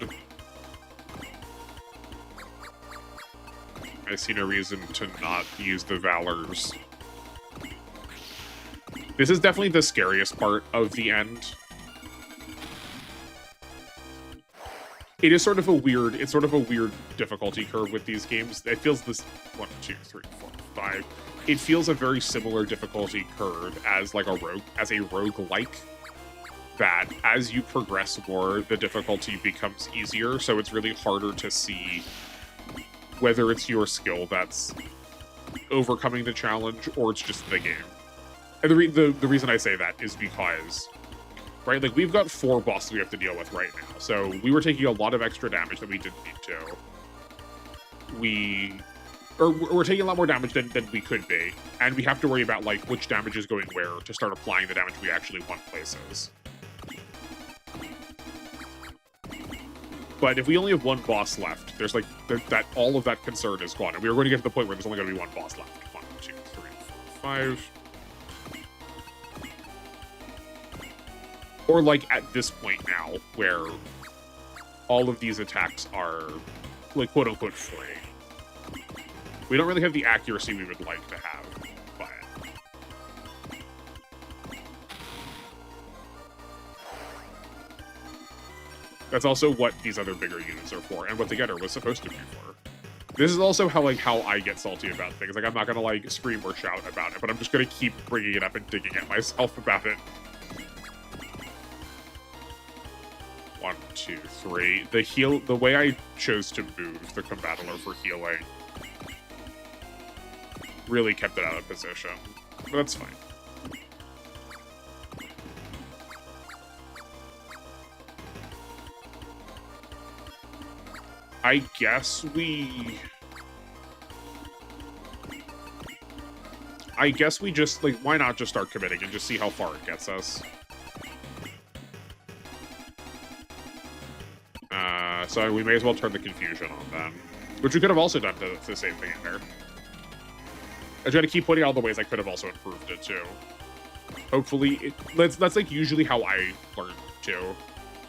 I see no reason to not use the Valors. This is definitely the scariest part of the end. It is sort of a weird, difficulty curve with these games. It feels this 1, 2, 3, 4, 5. It feels a very similar difficulty curve as like a roguelike. That as you progress more, the difficulty becomes easier, so it's really harder to see whether it's your skill that's overcoming the challenge or it's just the game. And the reason I say that is because, right, like we've got 4 bosses we have to deal with right now, so we were taking a lot of extra damage that we didn't need to. We're taking a lot more damage than we could be, and we have to worry about like which damage is going where to start applying the damage we actually want places. But if we only have one boss left, there's like that all of that concern is gone, and we are going to get to the point where there's only going to be one boss left. 1, 2, 3, 4, 5. Or like at this point now, where all of these attacks are like quote unquote free. We don't really have the accuracy we would like to have, but that's also what these other bigger units are for, and what the Getter was supposed to be for. This is also how I get salty about things. Like, I'm not gonna like scream or shout about it, but I'm just gonna keep bringing it up and digging at myself about it. 1, 2, 3. The way I chose to move the Combattler for healing really kept it out of position, but that's fine. I guess we just, like, why not just start committing and just see how far it gets us? So we may as well turn the confusion on them, which we could have also done the same thing in there. I try to keep pointing out the ways I could have also improved it too. Hopefully, that's like usually how I learn too.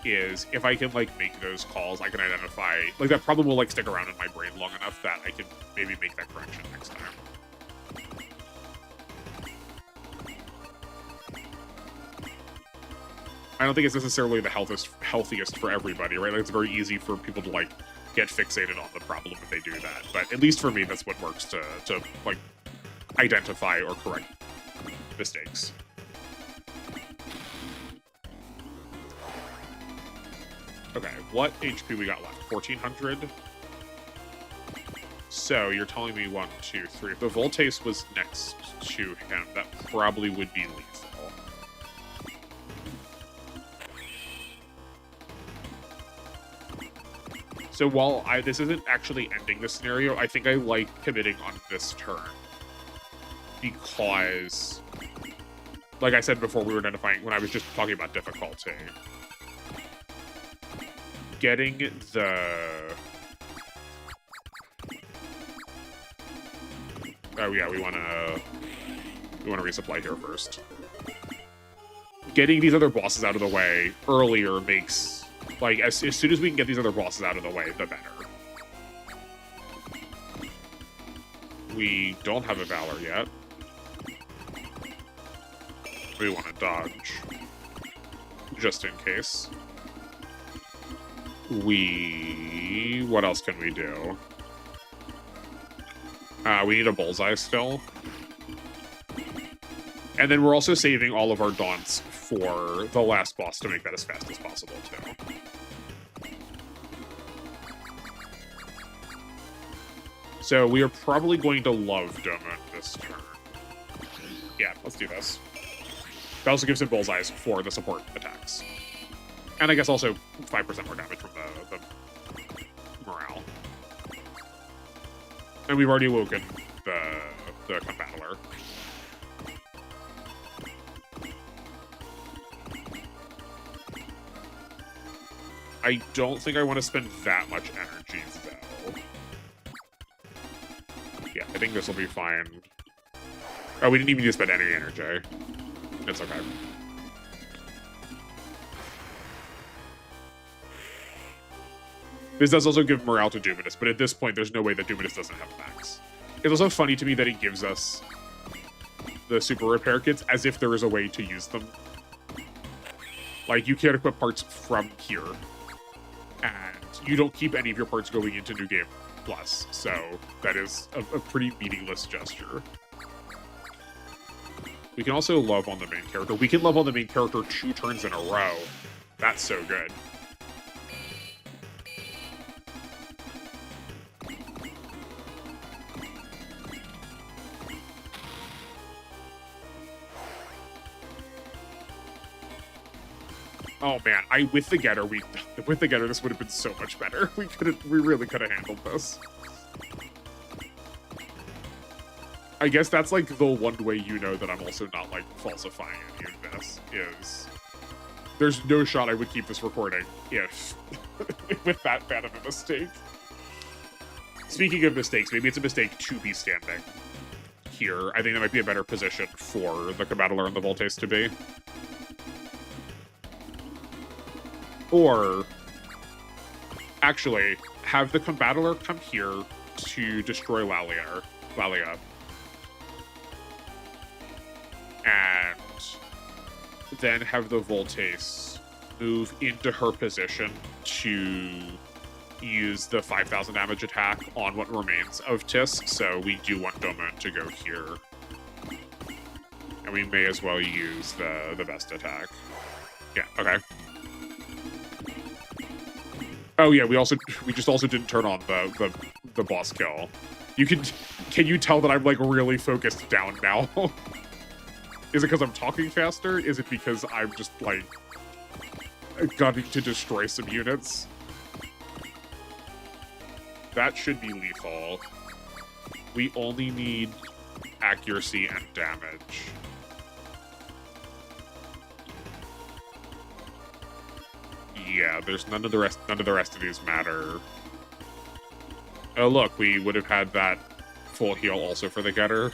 Is if I can like make those calls, I can identify like that problem will like stick around in my brain long enough that I can maybe make that correction next time. I don't think it's necessarily the healthiest for everybody, right? Like, it's very easy for people to like get fixated on the problem if they do that. But at least for me, that's what works to like identify or correct mistakes. Okay, what HP we got left? 1400? So you're telling me 1, 2, 3. If the Voltace was next to him, that probably would be lethal. So while this isn't actually ending the scenario, I think I like committing on this turn. Because, like I said before, we were identifying, when I was just talking about difficulty, getting the... Oh yeah, we want to resupply here first. Getting these other bosses out of the way earlier makes... Like, as soon as we can get these other bosses out of the way, the better. We don't have a Valor yet. We want to dodge. Just in case. What else can we do? We need a Bullseye still. And then we're also saving all of our Daunts for the last boss to make that as fast as possible, too. So we are probably going to love Doma this turn. Yeah, let's do this. That also gives him Bullseyes for the support attacks. And I guess also 5% more damage from the morale. And we've already woken the Combattler. I don't think I want to spend that much energy, though. Yeah, I think this will be fine. Oh, we didn't even need to spend any energy. It's okay. This does also give morale to Duminas, but at this point, there's no way that Duminas doesn't have max. It's also funny to me that it gives us the super repair kits as if there is a way to use them. Like, you can't equip parts from here, and you don't keep any of your parts going into New Game Plus, so that is a pretty meaningless gesture. We can also love on the main character. We can love on the main character 2 turns in a row. That's so good. Oh man, with the Getter, this would have been so much better. We really could have handled this. I guess that's like the one way you know that I'm also not like falsifying any of this is There's no shot I would keep this recording if with that bad of a mistake. Speaking of mistakes, maybe it's a mistake to be standing here. I think that might be a better position for the Combattler and the Voltes to be. Or, actually, have the Combattler come here to destroy Lalia. And then have the Voltes move into her position to use the 5,000 damage attack on what remains of Tisk, so we do want Domin to go here. And we may as well use the best attack. Yeah, okay. Oh yeah, we just also didn't turn on the boss kill. Can you tell that I'm like really focused down now? Is it because I'm talking faster? Is it because I'm just like gunning to destroy some units? That should be lethal. We only need accuracy and damage. Yeah, there's none of the rest of these matter. Oh look, we would have had that full heal also for the getter.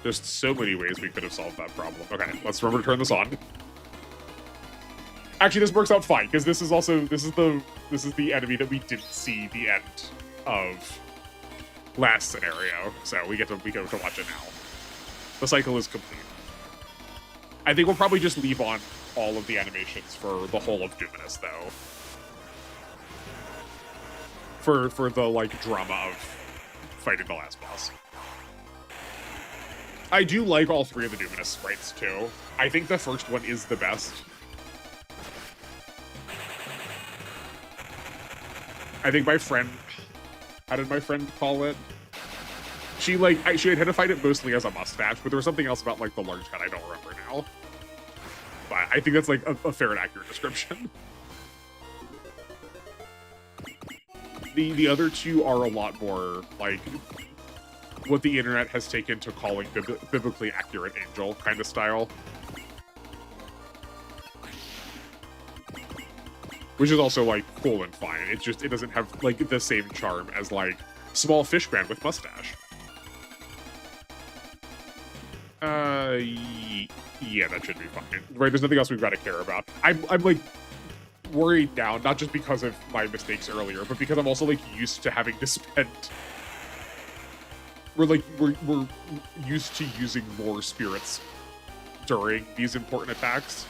There's so many ways we could have solved that problem. Okay, let's remember to turn this on. Actually, this works out fine because this is the enemy that we didn't see the end of last scenario, so we get to watch it now. The cycle is complete. I think we'll probably just leave on all of the animations for the whole of Duminas, though. For the like drama of fighting the last boss. I do like all three of the Duminas sprites too. I think the first one is the best. I think my friend, how did my friend call it? She identified it mostly as a mustache, but there was something else about like the large head I don't remember now. But I think that's like a fair and accurate description. The other two are a lot more like what the internet has taken to calling biblically accurate angel kind of style. Which is also, like, cool and fine. It doesn't have, like, the same charm as, like, small fish man with mustache. Yeah, that should be fine. Right, there's nothing else we've got to care about. I'm like, worried now, not just because of my mistakes earlier, but because I'm also, like, used to having to spend... We're used to using more spirits during these important attacks.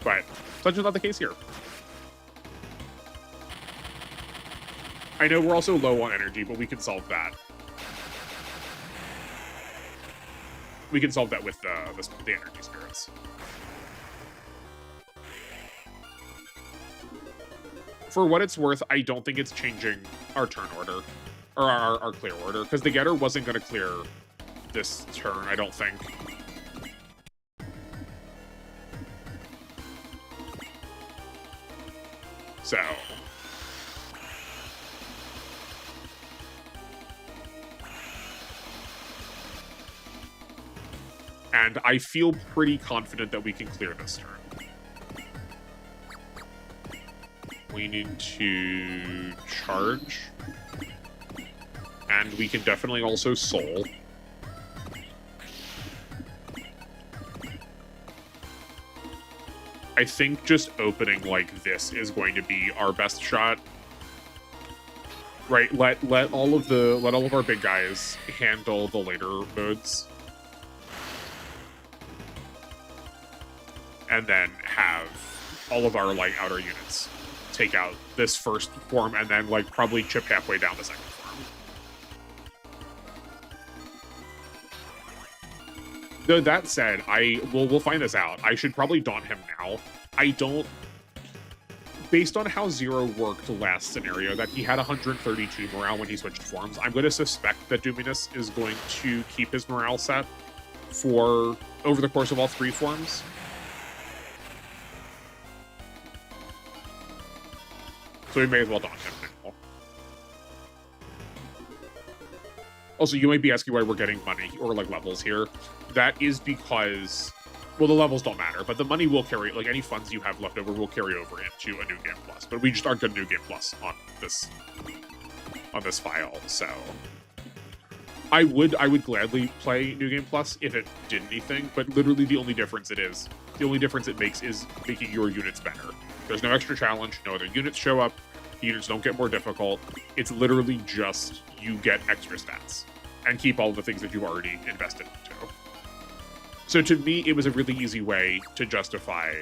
But... such is not the case here. I know we're also low on energy, but we can solve that. We can solve that with the energy spirits. For what it's worth, I don't think it's changing our turn order. Or our clear order, because the getter wasn't going to clear this turn, I don't think. So. And I feel pretty confident that we can clear this turn. We need to charge. And we can definitely also soul. I think just opening like this is going to be our best shot. Right, let all of our big guys handle the later modes. And then have all of our like outer units take out this first form and then like probably chip halfway down the second form. Though that said, we'll find this out. I should probably daunt him now. I don't... Based on how Zero worked last scenario, that he had 132 morale when he switched forms, I'm going to suspect that Duminas is going to keep his morale set for over the course of all three forms. So we may as well daunt him now. Also, you might be asking why we're getting money or like levels here. That is because, well, the levels don't matter, but the money will carry, like any funds you have left over will carry over into a New Game Plus. But we just aren't getting New Game Plus on this file, so I would gladly play New Game Plus if it did anything. But literally the only difference it makes is making your units better. There's no extra challenge, no other units show up. The units don't get more difficult. It's literally just you get extra stats and keep all the things that you've already invested into. So to me, it was a really easy way to justify...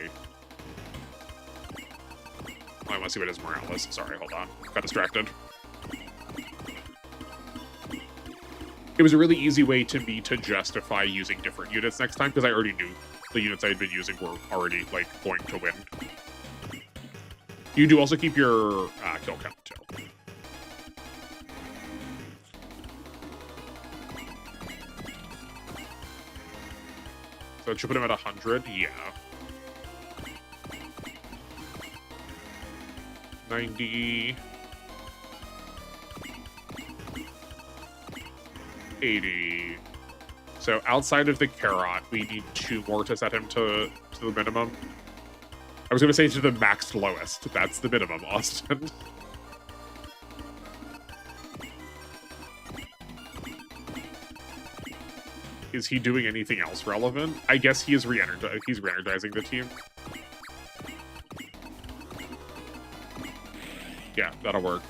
I want to see what his morale is. Sorry, hold on. Got distracted. It was a really easy way to me to justify using different units next time, because I already knew the units I had been using were already, like, going to win. You do also keep your kill count, too. So it should put him at 100? Yeah. 90... 80. So outside of the Carrot, we need 2 more to set him to the minimum. I was going to say to the maxed lowest. That's the minimum, Austin. Is he doing anything else relevant? I guess he is he's re-energizing the team. Yeah, that'll work.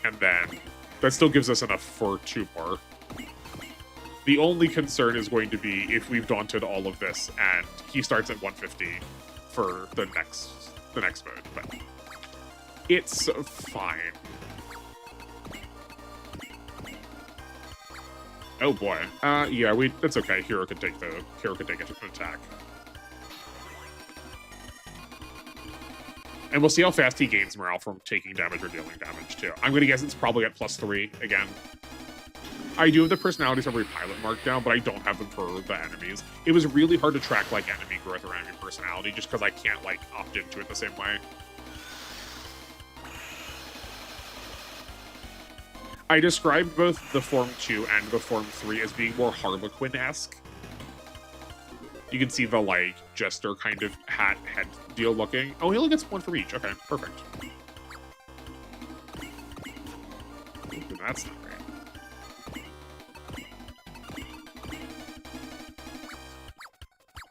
And then that still gives us enough for 2 more. The only concern is going to be if we've daunted all of this and he starts at 150 for the next mode, but it's fine. Oh boy. Yeah, that's okay. Hero could take an attack. And we'll see how fast he gains morale from taking damage or dealing damage, too. I'm going to guess it's probably at +3 again. I do have the personalities for every pilot marked down, but I don't have them for the enemies. It was really hard to track, like, enemy growth or enemy personality, just because I can't, like, opt into it the same way. I described both the Form 2 and the Form 3 as being more Harlequin-esque. You can see the, like, jester kind of head deal looking. Oh, he only gets 1 for each. Okay, perfect. Ooh, that's not great.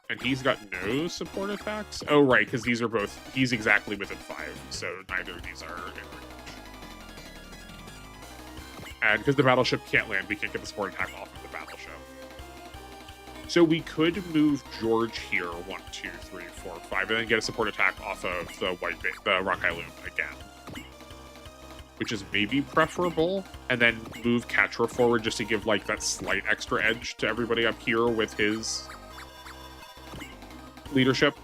And he's got no support attacks? Oh, right, because these are both... He's exactly within 5, so neither of these are in range. And because the battleship can't land, we can't get the support attack off of the battleship. So we could move George here, 1, 2, 3, 4, 5, and then get a support attack off of the Rockeye Loom again. Which is maybe preferable. And then move Catra forward just to give, like, that slight extra edge to everybody up here with his leadership.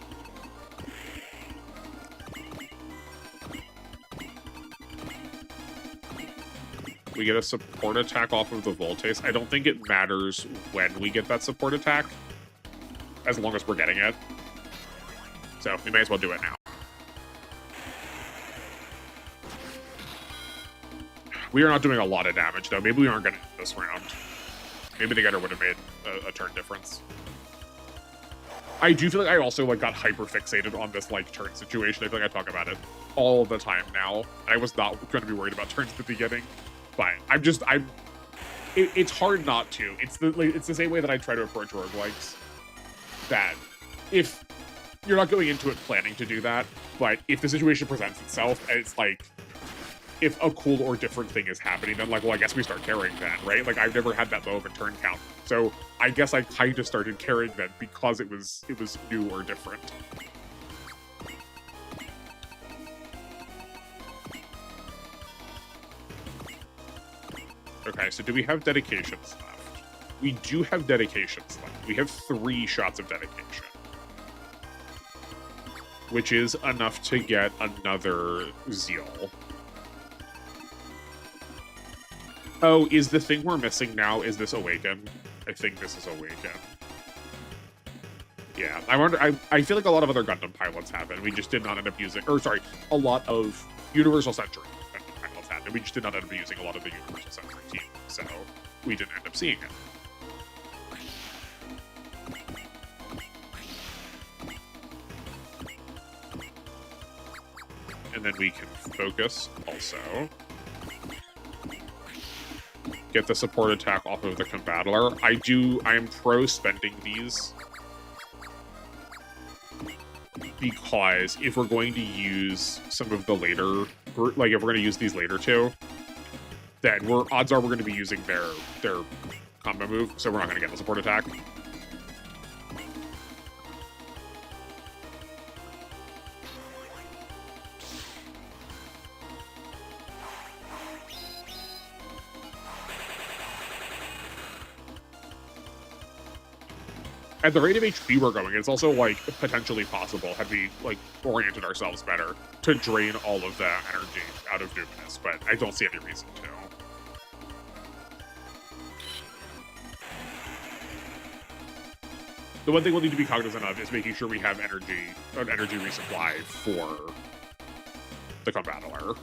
We get a support attack off of the Voltace. I don't think it matters when we get that support attack, as long as we're getting it. So we may as well do it now. We are not doing a lot of damage, though. Maybe we aren't going to this round. Maybe the getter would have made a turn difference. I do feel like I also, like, got hyper-fixated on this, like, turn situation. I feel like I talk about it all the time now. I was not going to be worried about turns at the beginning. But it's hard not to. It's the same way that I try to approach roguelikes. That if you're not going into it planning to do that, but if the situation presents itself, and it's like, if a cool or different thing is happening, then, like, well, I guess we start carrying then, right? Like, I've never had that low of a turn count. So I guess I kind of started carrying then because it was new or different. Okay, so do we have dedications left? We do have dedications left. We have 3 shots of dedication. Which is enough to get another Zeal. Oh, is the thing we're missing now, is this Awaken? I think this is Awaken. Yeah, I feel like a lot of other Gundam pilots have it. We just did not end up using, or sorry, a lot of Universal Century Gundam pilots had and we just did not end up using a lot of the Universal Sense routine, so we didn't end up seeing it. And then we can focus also. Get the support attack off of the Combattler. I am pro spending these because if we're going to use some of the later, like if we're going to use these later two, then odds are we're going to be using their combo move, so we're not going to get the support attack. At the rate of HP we're going, it's also, like, potentially possible, had we, like, oriented ourselves better, to drain all of the energy out of Duminas, but I don't see any reason to. The one thing we'll need to be cognizant of is making sure we have an energy resupply for the Combattler.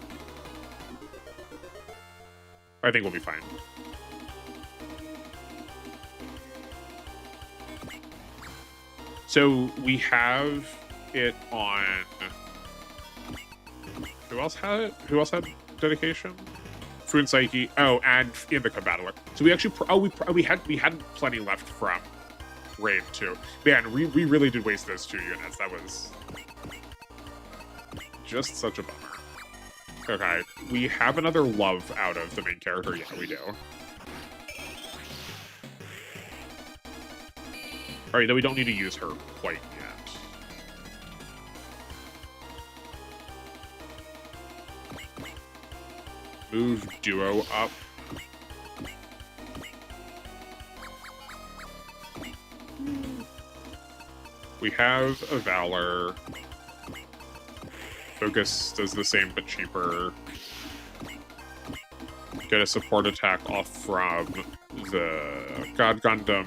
I think we'll be fine. So we have it on. Who else had it? Who else had dedication? Fun Psyche. Oh, and in the Combattler. So we actually. We had plenty left from Raid too. Man, we really did waste those 2 units. That was just such a bummer. Okay, we have another love out of the main character. Yeah, we do. Alright, though we don't need to use her quite yet. Move Duo up. We have a Valor. Focus does the same but cheaper. Get a support attack off from the God Gundam.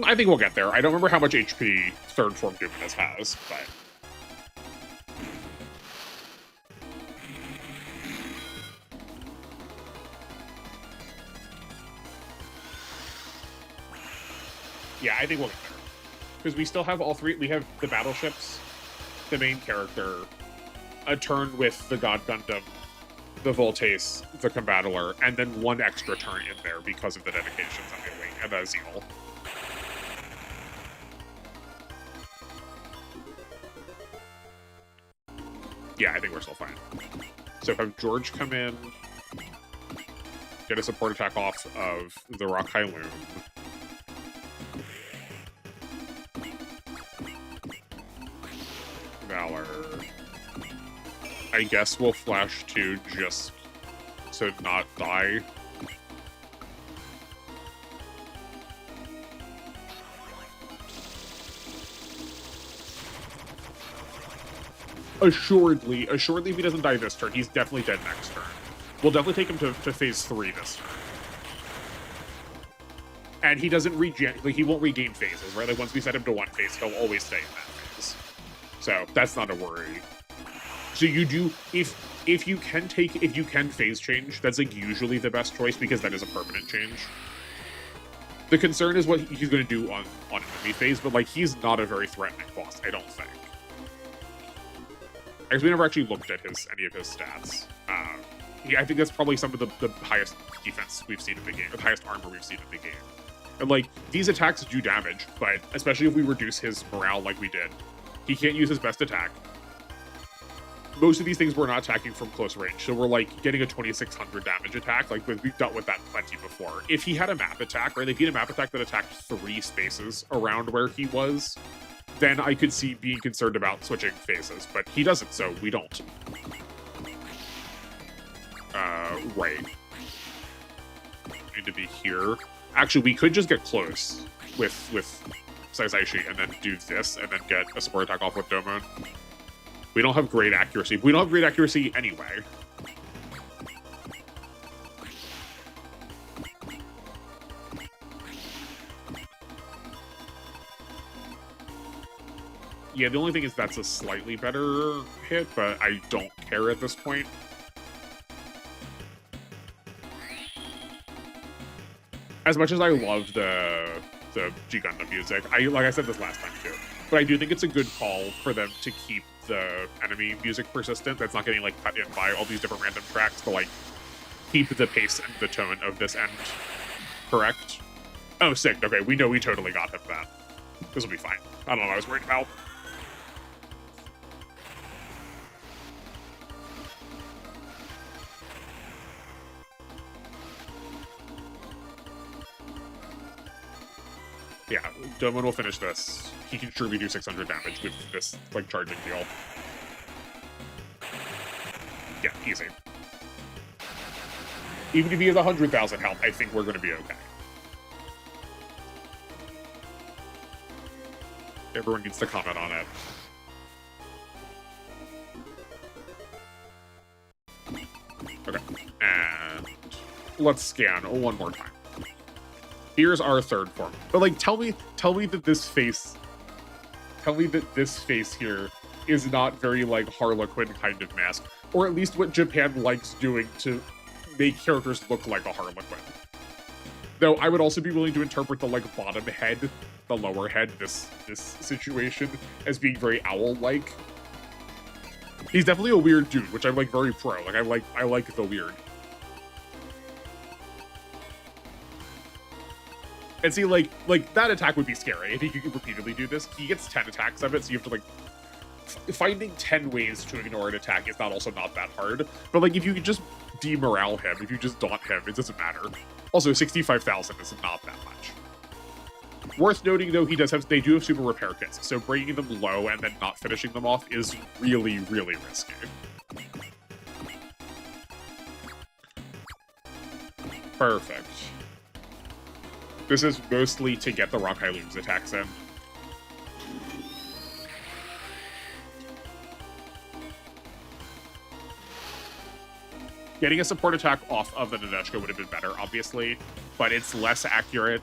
I think we'll get there. I don't remember how much HP third form Duminas has, but... yeah, I think we'll get there. Because we still have all three. We have the battleships, the main character, a turn with the God Gundam, the Voltace, the Combattler, and then one extra turn in there because of the dedications on the wing and the Zeal. Yeah, I think we're still fine. So have George come in, get a support attack off of the Rock-Hai Loom. Valor. I guess we'll flash 2 just to not die. Assuredly, if he doesn't die this turn, he's definitely dead next turn. We'll definitely take him to phase 3 this turn. And he doesn't regen, like, he won't regain phases, right? Like, once we set him to 1 phase, he'll always stay in that phase. So, that's not a worry. So you do, if you can phase change, that's, like, usually the best choice, because that is a permanent change. The concern is what he's going to do on enemy phase, but, like, he's not a very threatening boss, I don't think. Because we never actually looked at any of his stats. Yeah, I think that's probably some of the highest defense we've seen in the game, or the highest armor we've seen in the game. And, like, these attacks do damage, but especially if we reduce his morale like we did, he can't use his best attack. Most of these things we're not attacking from close range, so we're, like, getting a 2600 damage attack. Like, we've dealt with that plenty before. If he had a map attack, right, if he had a map attack that attacked 3 spaces around where he was, then I could see being concerned about switching phases, but he doesn't, so we don't. Right. Need to be here. Actually, we could just get close with Saizaishi and then do this, and then get a support attack off with Domon. We don't have great accuracy. We don't have great accuracy anyway. Yeah, the only thing is that's a slightly better hit, but I don't care at this point. as much as I love the G Gundam music, like I said this last time too, but I do think it's a good call for them to keep the enemy music persistent. That's not getting like cut in by all these different random tracks to like keep the pace and the tone of this end correct. Oh, sick. Okay, we know we totally got him then. This will be fine. I don't know what I was worried about. Yeah, Doman will finish this. He can surely do 600 damage with this, like, charging deal. Yeah, easy. Even if he has 100,000 health, I think we're going to be okay. Everyone needs to comment on it. Okay, and let's scan one more time. Here's our third form. But like, tell me that this face here is not very like Harlequin kind of mask, or at least what Japan likes doing to make characters look like a Harlequin. Though I would also be willing to interpret the like bottom head, the lower head, this situation as being very owl-like. He's definitely a weird dude, which I'm like very pro. Like I like the weird. And see, like that attack would be scary if he could repeatedly do this. He gets 10 attacks of it, so you have to like finding 10 ways to ignore an attack is not that hard. But like if you could just demorale him, if you just daunt him, it doesn't matter. Also, 65,000 is not that much. Worth noting though, they do have super repair kits, so bringing them low and then not finishing them off is really, really risky. Perfect. This is mostly to get the Rockeye Loom's attacks in. Getting a support attack off of the Nadeshiko would have been better, obviously, but it's less accurate,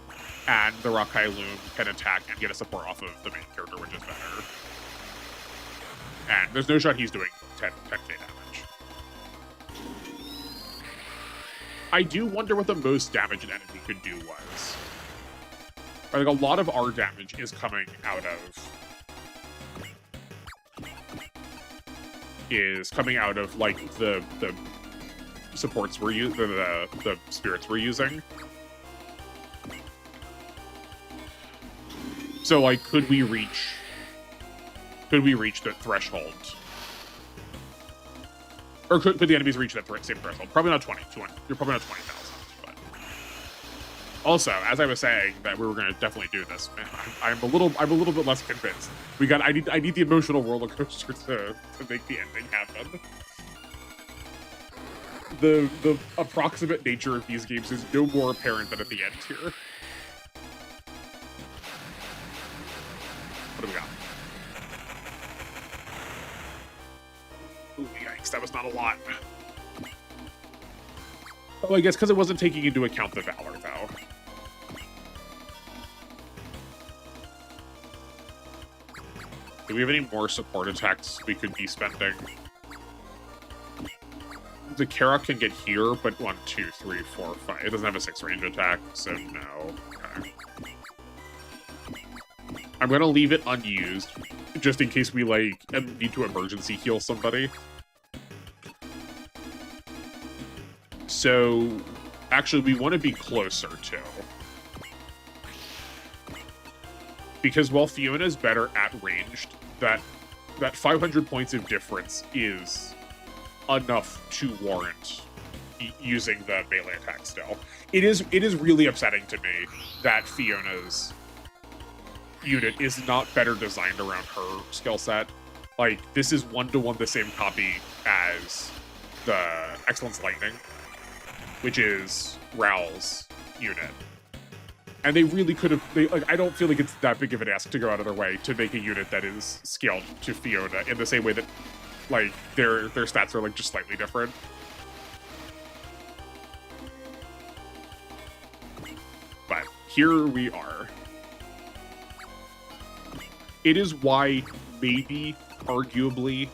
and the Rockeye Loom can attack and get a support off of the main character, which is better. And there's no shot he's doing 10k damage. I do wonder what the most damage an enemy could do was. Like, a lot of our damage is coming out of like the supports we're using, the spirits we're using. So like, could we reach the threshold? Or could the enemies reach that same threshold? Probably not 20. You're probably not 20,000. But also, as I was saying that we were going to definitely do this, man, I'm a little bit less convinced. I need the emotional roller coaster to make the ending happen. The approximate nature of these games is no more apparent than at the end here. What do we got? Ooh, yikes, that was not a lot. Oh, I guess because it wasn't taking into account the Valor, though. Do we have any more support attacks we could be spending? The Kara can get here, but 1, 2, 3, 4, 5. It doesn't have a 6 range attack, so no. Okay. I'm gonna leave it unused, just in case we, like, need to emergency heal somebody. So, actually, we want to be closer, too. Because while Fiona's better at ranged, that 500 points of difference is enough to warrant using the melee attack still. It is really upsetting to me that Fiona's unit is not better designed around her skill set. Like, this is one-to-one the same copy as the Excellence Lightning, which is Raul's unit. And they really could have, I don't feel like it's that big of an ask to go out of their way to make a unit that is scaled to Fiona in the same way that, like, their stats are, like, just slightly different. But here we are. It is why, maybe, arguably,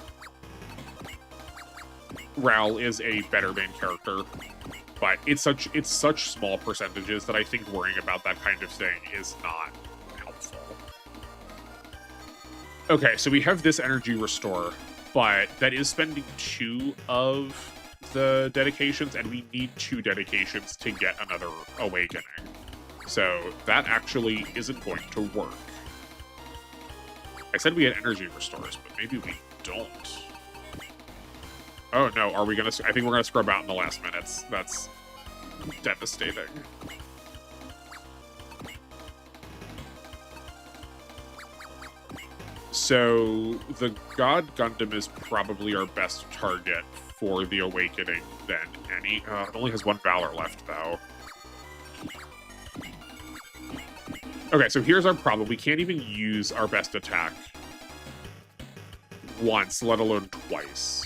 Raul is a better main character, but it's such small percentages that I think worrying about that kind of thing is not helpful. Okay, so we have this energy restore, but that is spending 2 of the dedications, and we need 2 dedications to get another awakening. So that actually isn't going to work. I said we had energy restores, but maybe we don't. Oh no, are we gonna... I think we're gonna scrub out in the last minutes. That's devastating. So the God Gundam is probably our best target for the Awakening than any. It only has 1 Valor left, though. Okay, so here's our problem. We can't even use our best attack once, let alone twice.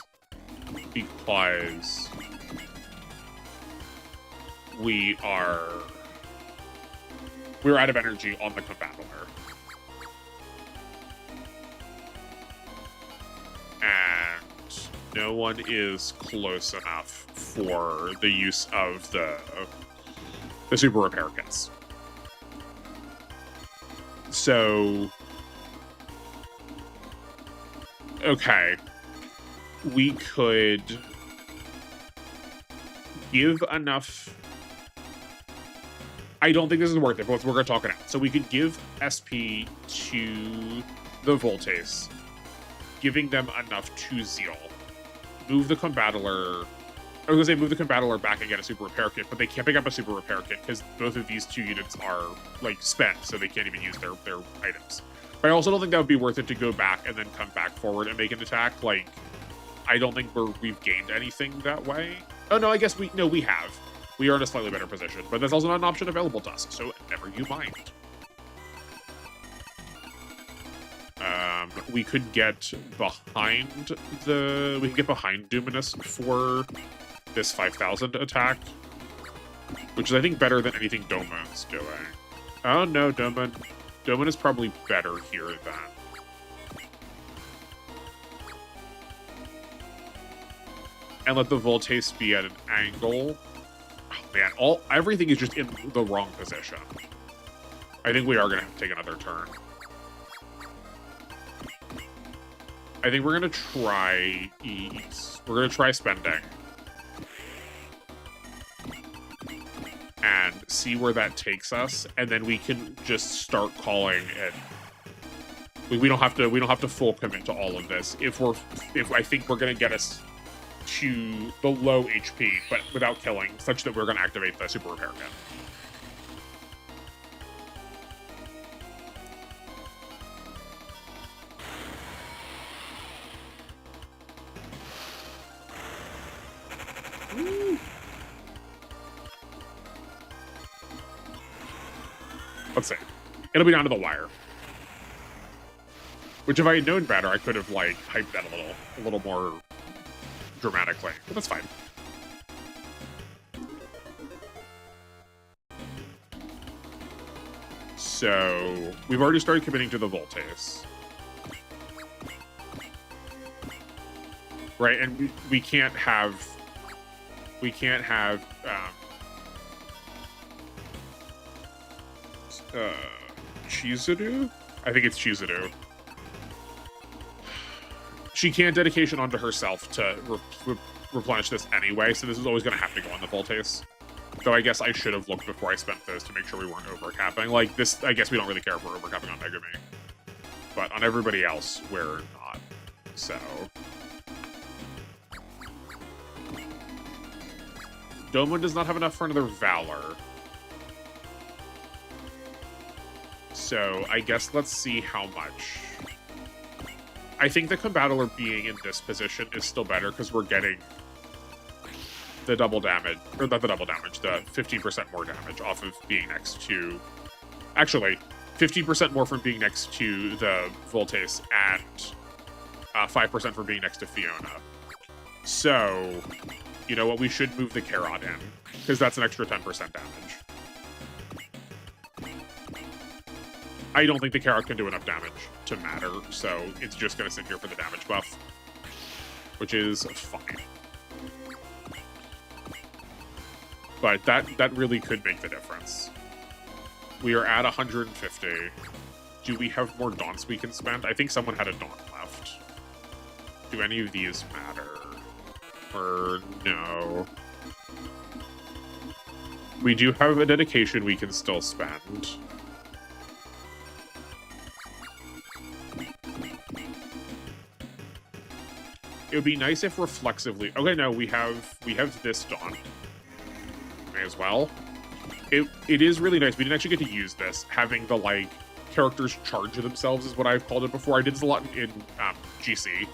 Because we're out of energy on the Combattler. And no one is close enough for the use of the super repair kits. So, okay, we could give enough. I don't think this is worth it, but we're going to talk it out. So we could give SP to the Voltace, giving them enough to Zeal. Move the Combattler. I was going to say move the Combattler back and get a super repair kit, but they can't pick up a super repair kit because both of these 2 units are, like, spent, so they can't even use their items. But I also don't think that would be worth it to go back and then come back forward and make an attack. Like, I don't think we've gained anything that way. Oh, no, I guess we have. We are in a slightly better position, but that's also not an option available to us, so never you mind. We could get behind Duminas for this 5,000 attack, which is, I think, better than anything Doman's doing. Oh, no, Doman is probably better here then. And let the Voltace be at an angle. Oh, man, everything is just in the wrong position. I think we are going to have to take another turn. I think we're going to try ease. We're going to try spending. And see where that takes us, and then we can just start calling it. We don't have to full commit to all of this. If I think we're going to get us to the low HP, but without killing, such that we're going to activate the super repair kit. Let's see. It'll be down to the wire. Which, if I had known better, I could have, like, hyped that a little more dramatically. But that's fine. So, we've already started committing to the Voltace. Right, and we can't have... Chizuru? I think it's Chizuru. She can't dedication onto herself to replenish this anyway, so this is always going to have to go on the Voltace. Though I guess I should have looked before I spent those to make sure we weren't overcapping. Like, this, I guess we don't really care if we're overcapping on Megumi. But on everybody else, we're not. So... Domon does not have enough for another Valor. So, I guess let's see how much. I think the Combattler being in this position is still better because we're getting the double damage, or not the double damage, the 15% more damage off of being next to... Actually, 15% more from being next to the Voltace and 5% from being next to Fiona. So, you know what, we should move the Carrot in, because that's an extra 10% damage. I don't think the Carrot can do enough damage to matter, so it's just going to sit here for the damage buff, which is fine. but that really could make the difference. We are at 150. Do we have more daunts we can spend? I think someone had a daunt left. Do any of these matter? Or no? We do have a dedication we can still spend. It would be nice if reflexively... Okay, no, we have this daunt. May as well. It is really nice. We didn't actually get to use this. Having the, like, characters charge themselves is what I've called it before. I did this a lot in GC,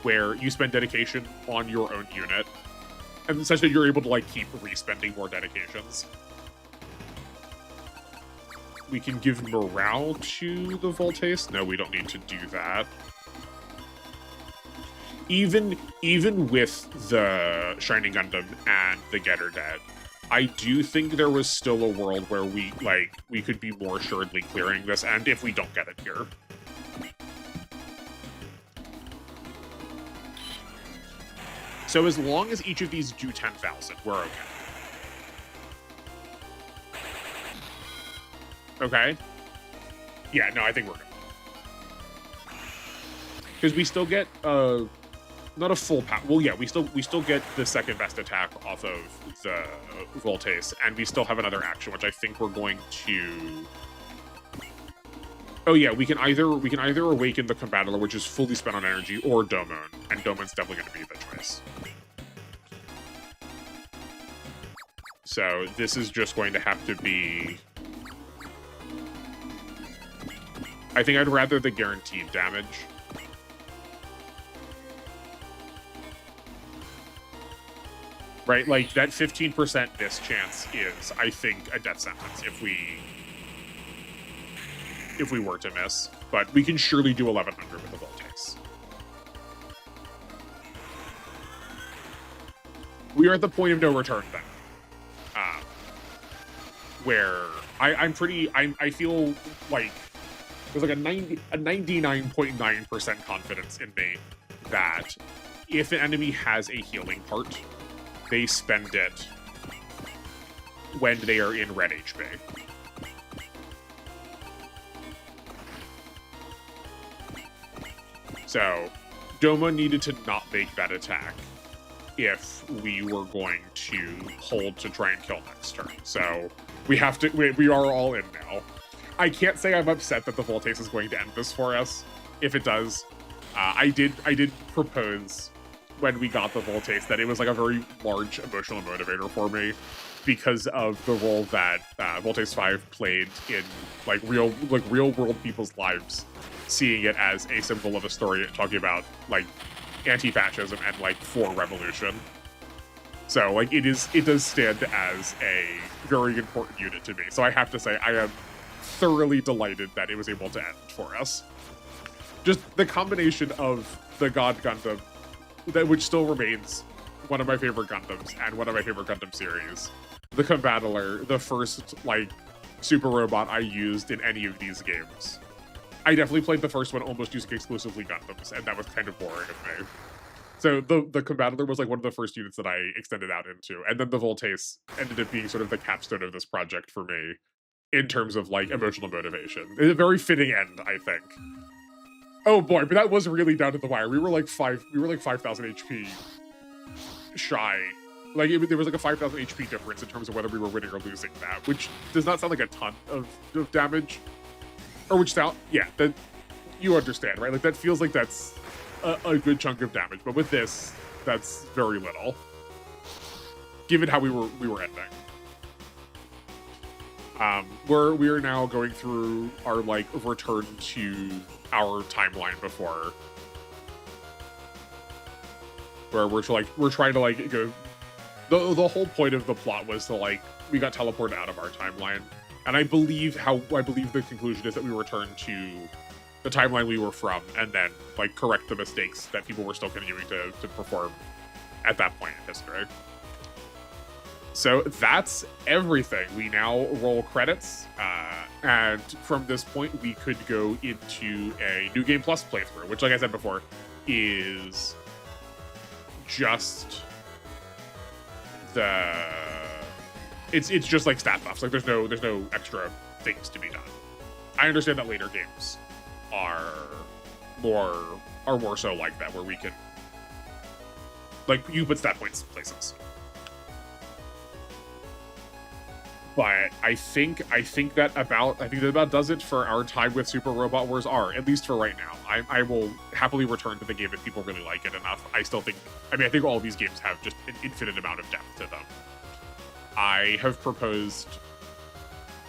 where you spend dedication on your own unit, and essentially you're able to, like, keep respending more dedications. We can give morale to the Voltace. No, we don't need to do that. Even with the Shining Gundam and the Getter Dead, I do think there was still a world where we could be more assuredly clearing this, and if we don't get it here. So as long as each of these do 10,000, we're okay. Okay? Yeah, no, I think we're good. Because we still get, not a full power. Well, yeah, we still get the second best attack off of the Voltace, and we still have another action, which I think we're going to... Oh yeah, we can either awaken the Combattler, which is fully spent on energy, or Domon, and Domon's definitely going to be the choice. So this is just going to have to be... I think I'd rather the guaranteed damage. Right, like, that 15% miss chance is, I think, a death sentence if we were to miss. But we can surely do 1100 with the Voltace. We are at the point of no return then. Where I feel like there's like a 99.9% confidence in me that if an enemy has a healing part, they spend it when they are in red HP. So, Doma needed to not make that attack if we were going to hold to try and kill next turn. So, we have to, we are all in now. I can't say I'm upset that the Voltace is going to end this for us. If it does, I did propose when we got the Voltace that it was like a very large emotional motivator for me because of the role that Voltace 5 played in like real world people's lives, seeing it as a symbol of a story talking about like anti-fascism and like for revolution. So like it does stand as a very important unit to me. So I have to say I am thoroughly delighted that it was able to end for us. Just the combination of the God Gundam, which still remains one of my favorite Gundams and one of my favorite Gundam series. The Combattler, the first, like, super robot I used in any of these games. I definitely played the first one almost using exclusively Gundams, and that was kind of boring of me. So the Combattler was, like, one of the first units that I extended out into, and then the Voltace ended up being sort of the capstone of this project for me in terms of, like, emotional motivation. It's a very fitting end, I think. Oh boy, but that was really down to the wire. We were like 5,000 HP shy. Like there was like a 5,000 HP difference in terms of whether we were winning or losing that, which does not sound like a ton of damage. Or which sound, yeah, that you understand, right? Like that feels like that's a good chunk of damage, but with this, that's very little. Given how we were ending. We are now going through our like return to our timeline before, where we're trying to like go. The whole point of the plot was to like we got teleported out of our timeline, and I believe the conclusion is that we return to the timeline we were from, and then like correct the mistakes that people were still continuing to perform at that point in history. So that's everything. We now roll credits, and from this point, we could go into a New Game Plus playthrough, which, like I said before, is just the it's just like stat buffs. Like there's no extra things to be done. I understand that later games are more so like that, where we can, like, you put stat points in places. But I think that about does it for our time with Super Robot Wars R, at least for right now. I will happily return to the game if people really like it enough. I think all of these games have just an infinite amount of depth to them. I have proposed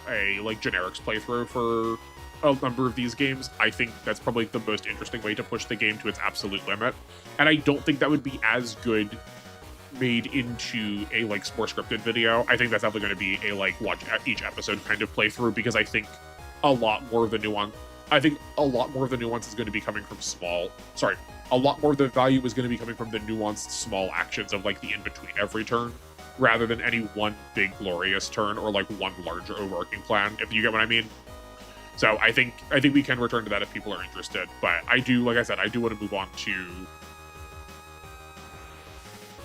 a like generics playthrough for a number of these games. I think that's probably the most interesting way to push the game to its absolute limit. And I don't think that would be as good made into a like more scripted video. I think that's definitely going to be a like watch each episode kind of playthrough, because I think a lot more of the nuance is going to be coming from a lot more of the value is going to be coming from the nuanced small actions of like the in-between every turn, rather than any one big glorious turn or like one larger overarching plan, if you get what I mean. So I think we can return to that if people are interested. But I do, like I said, I do want to move on to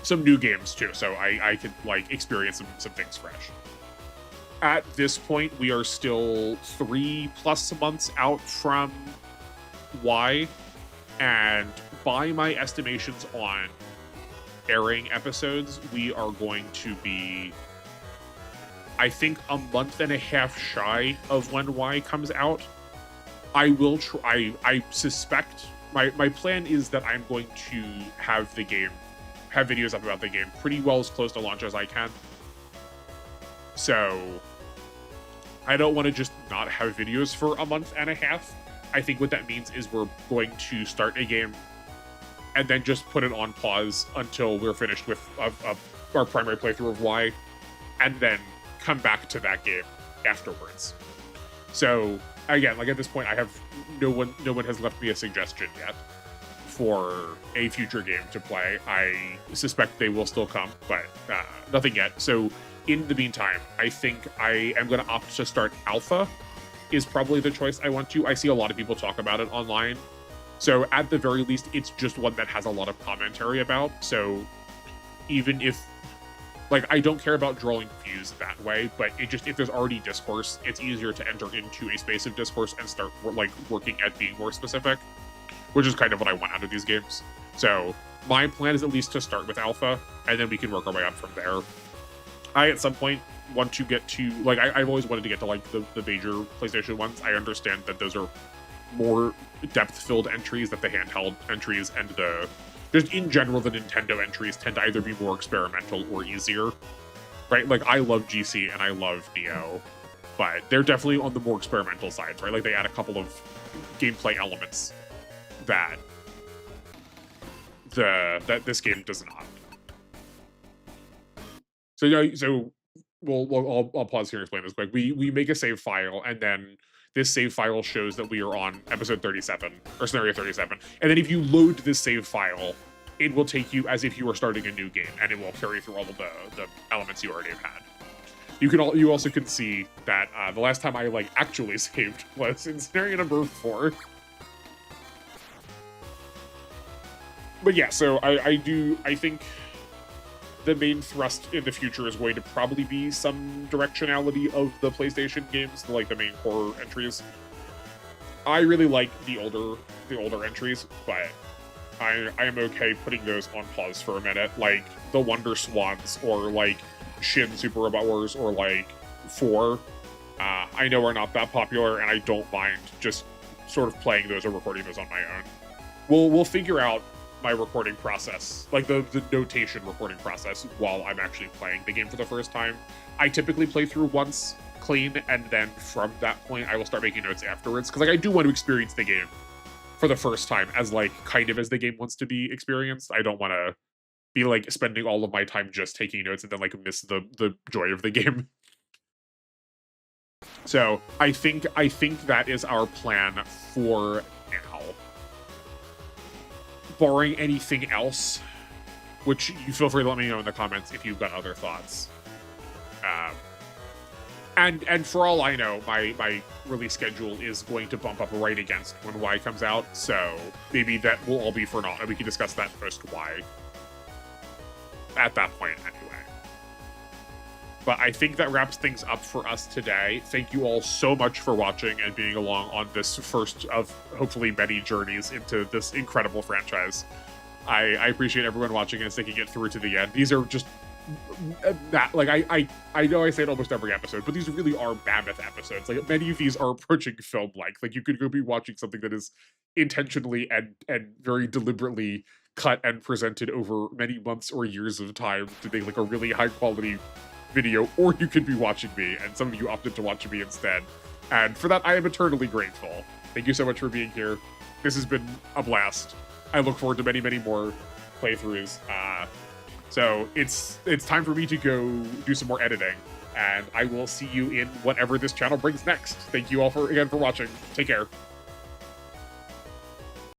some new games too, so I could like experience some things fresh. At this point, we are still 3+ months out from Y, and by my estimations on airing episodes, we are going to be, I think, a month and a half shy of when Y comes out. I will try. I suspect my plan is that I'm going to have videos up about the game pretty well as close to launch as I can. So I don't want to just not have videos for a month and a half. I think what that means is we're going to start a game and then just put it on pause until we're finished with our primary playthrough of Y, and then come back to that game afterwards. So again, like at this point, I have no one has left me a suggestion yet for a future game to play. I suspect they will still come, but nothing yet. So in the meantime, I think I am going to opt to start Alpha, is probably the choice I want to. I see a lot of people talk about it online. So at the very least, it's just one that has a lot of commentary about. So even if, like, I don't care about drawing views that way, but it just, if there's already discourse, it's easier to enter into a space of discourse and start like working at being more specific, which is kind of what I want out of these games. So my plan is at least to start with Alpha, and then we can work our way up from there. I, at some point, want to get to, like, I've always wanted to get to, like, the major PlayStation ones. I understand that those are more depth-filled entries, that the handheld entries and the, just in general, the Nintendo entries tend to either be more experimental or easier, right? Like, I love GC and I love Neo, but they're definitely on the more experimental sides, right? Like, they add a couple of gameplay elements that this game does not. So I'll pause here and explain this quick. We make a save file, and then this save file shows that we are on episode 37 or scenario 37. And then if you load this save file, it will take you as if you were starting a new game, and it will carry through all of the elements you already have had. You also can see that the last time I like actually saved was in scenario number 4. But yeah, so I think the main thrust in the future is going to probably be some directionality of the PlayStation games, like the main core entries. I really like the older entries, but I am okay putting those on pause for a minute, like the Wonder Swans or like Shin Super Robot Wars or like 4. I know are not that popular, and I don't mind just sort of playing those or recording those on my own. We'll figure out my recording process, like the notation recording process, while I'm actually playing the game for the first time. I typically play through once clean, and then from that point I will start making notes afterwards, because like I do want to experience the game for the first time as like kind of as the game wants to be experienced. I don't want to be like spending all of my time just taking notes and then like miss the joy of the game. So I think that is our plan for now. Barring anything else, which you feel free to let me know in the comments if you've got other thoughts. And for all I know, my release schedule is going to bump up right against when Y comes out, so maybe that will all be for naught, and we can discuss that post Y at that point anyway. But I think that wraps things up for us today. Thank you all so much for watching and being along on this first of hopefully many journeys into this incredible franchise. I appreciate everyone watching and sticking it through to the end. These are just like I know I say it almost every episode, but these really are mammoth episodes. Like many of these are approaching film like you could go be watching something that is intentionally and very deliberately cut and presented over many months or years of time to make like a really high quality video, or you could be watching me, and some of you opted to watch me instead. And for that, I am eternally grateful. Thank you so much for being here. This has been a blast. I look forward to many, many more playthroughs. So it's time for me to go do some more editing, and I will see you in whatever this channel brings next. Thank you all again for watching. Take care.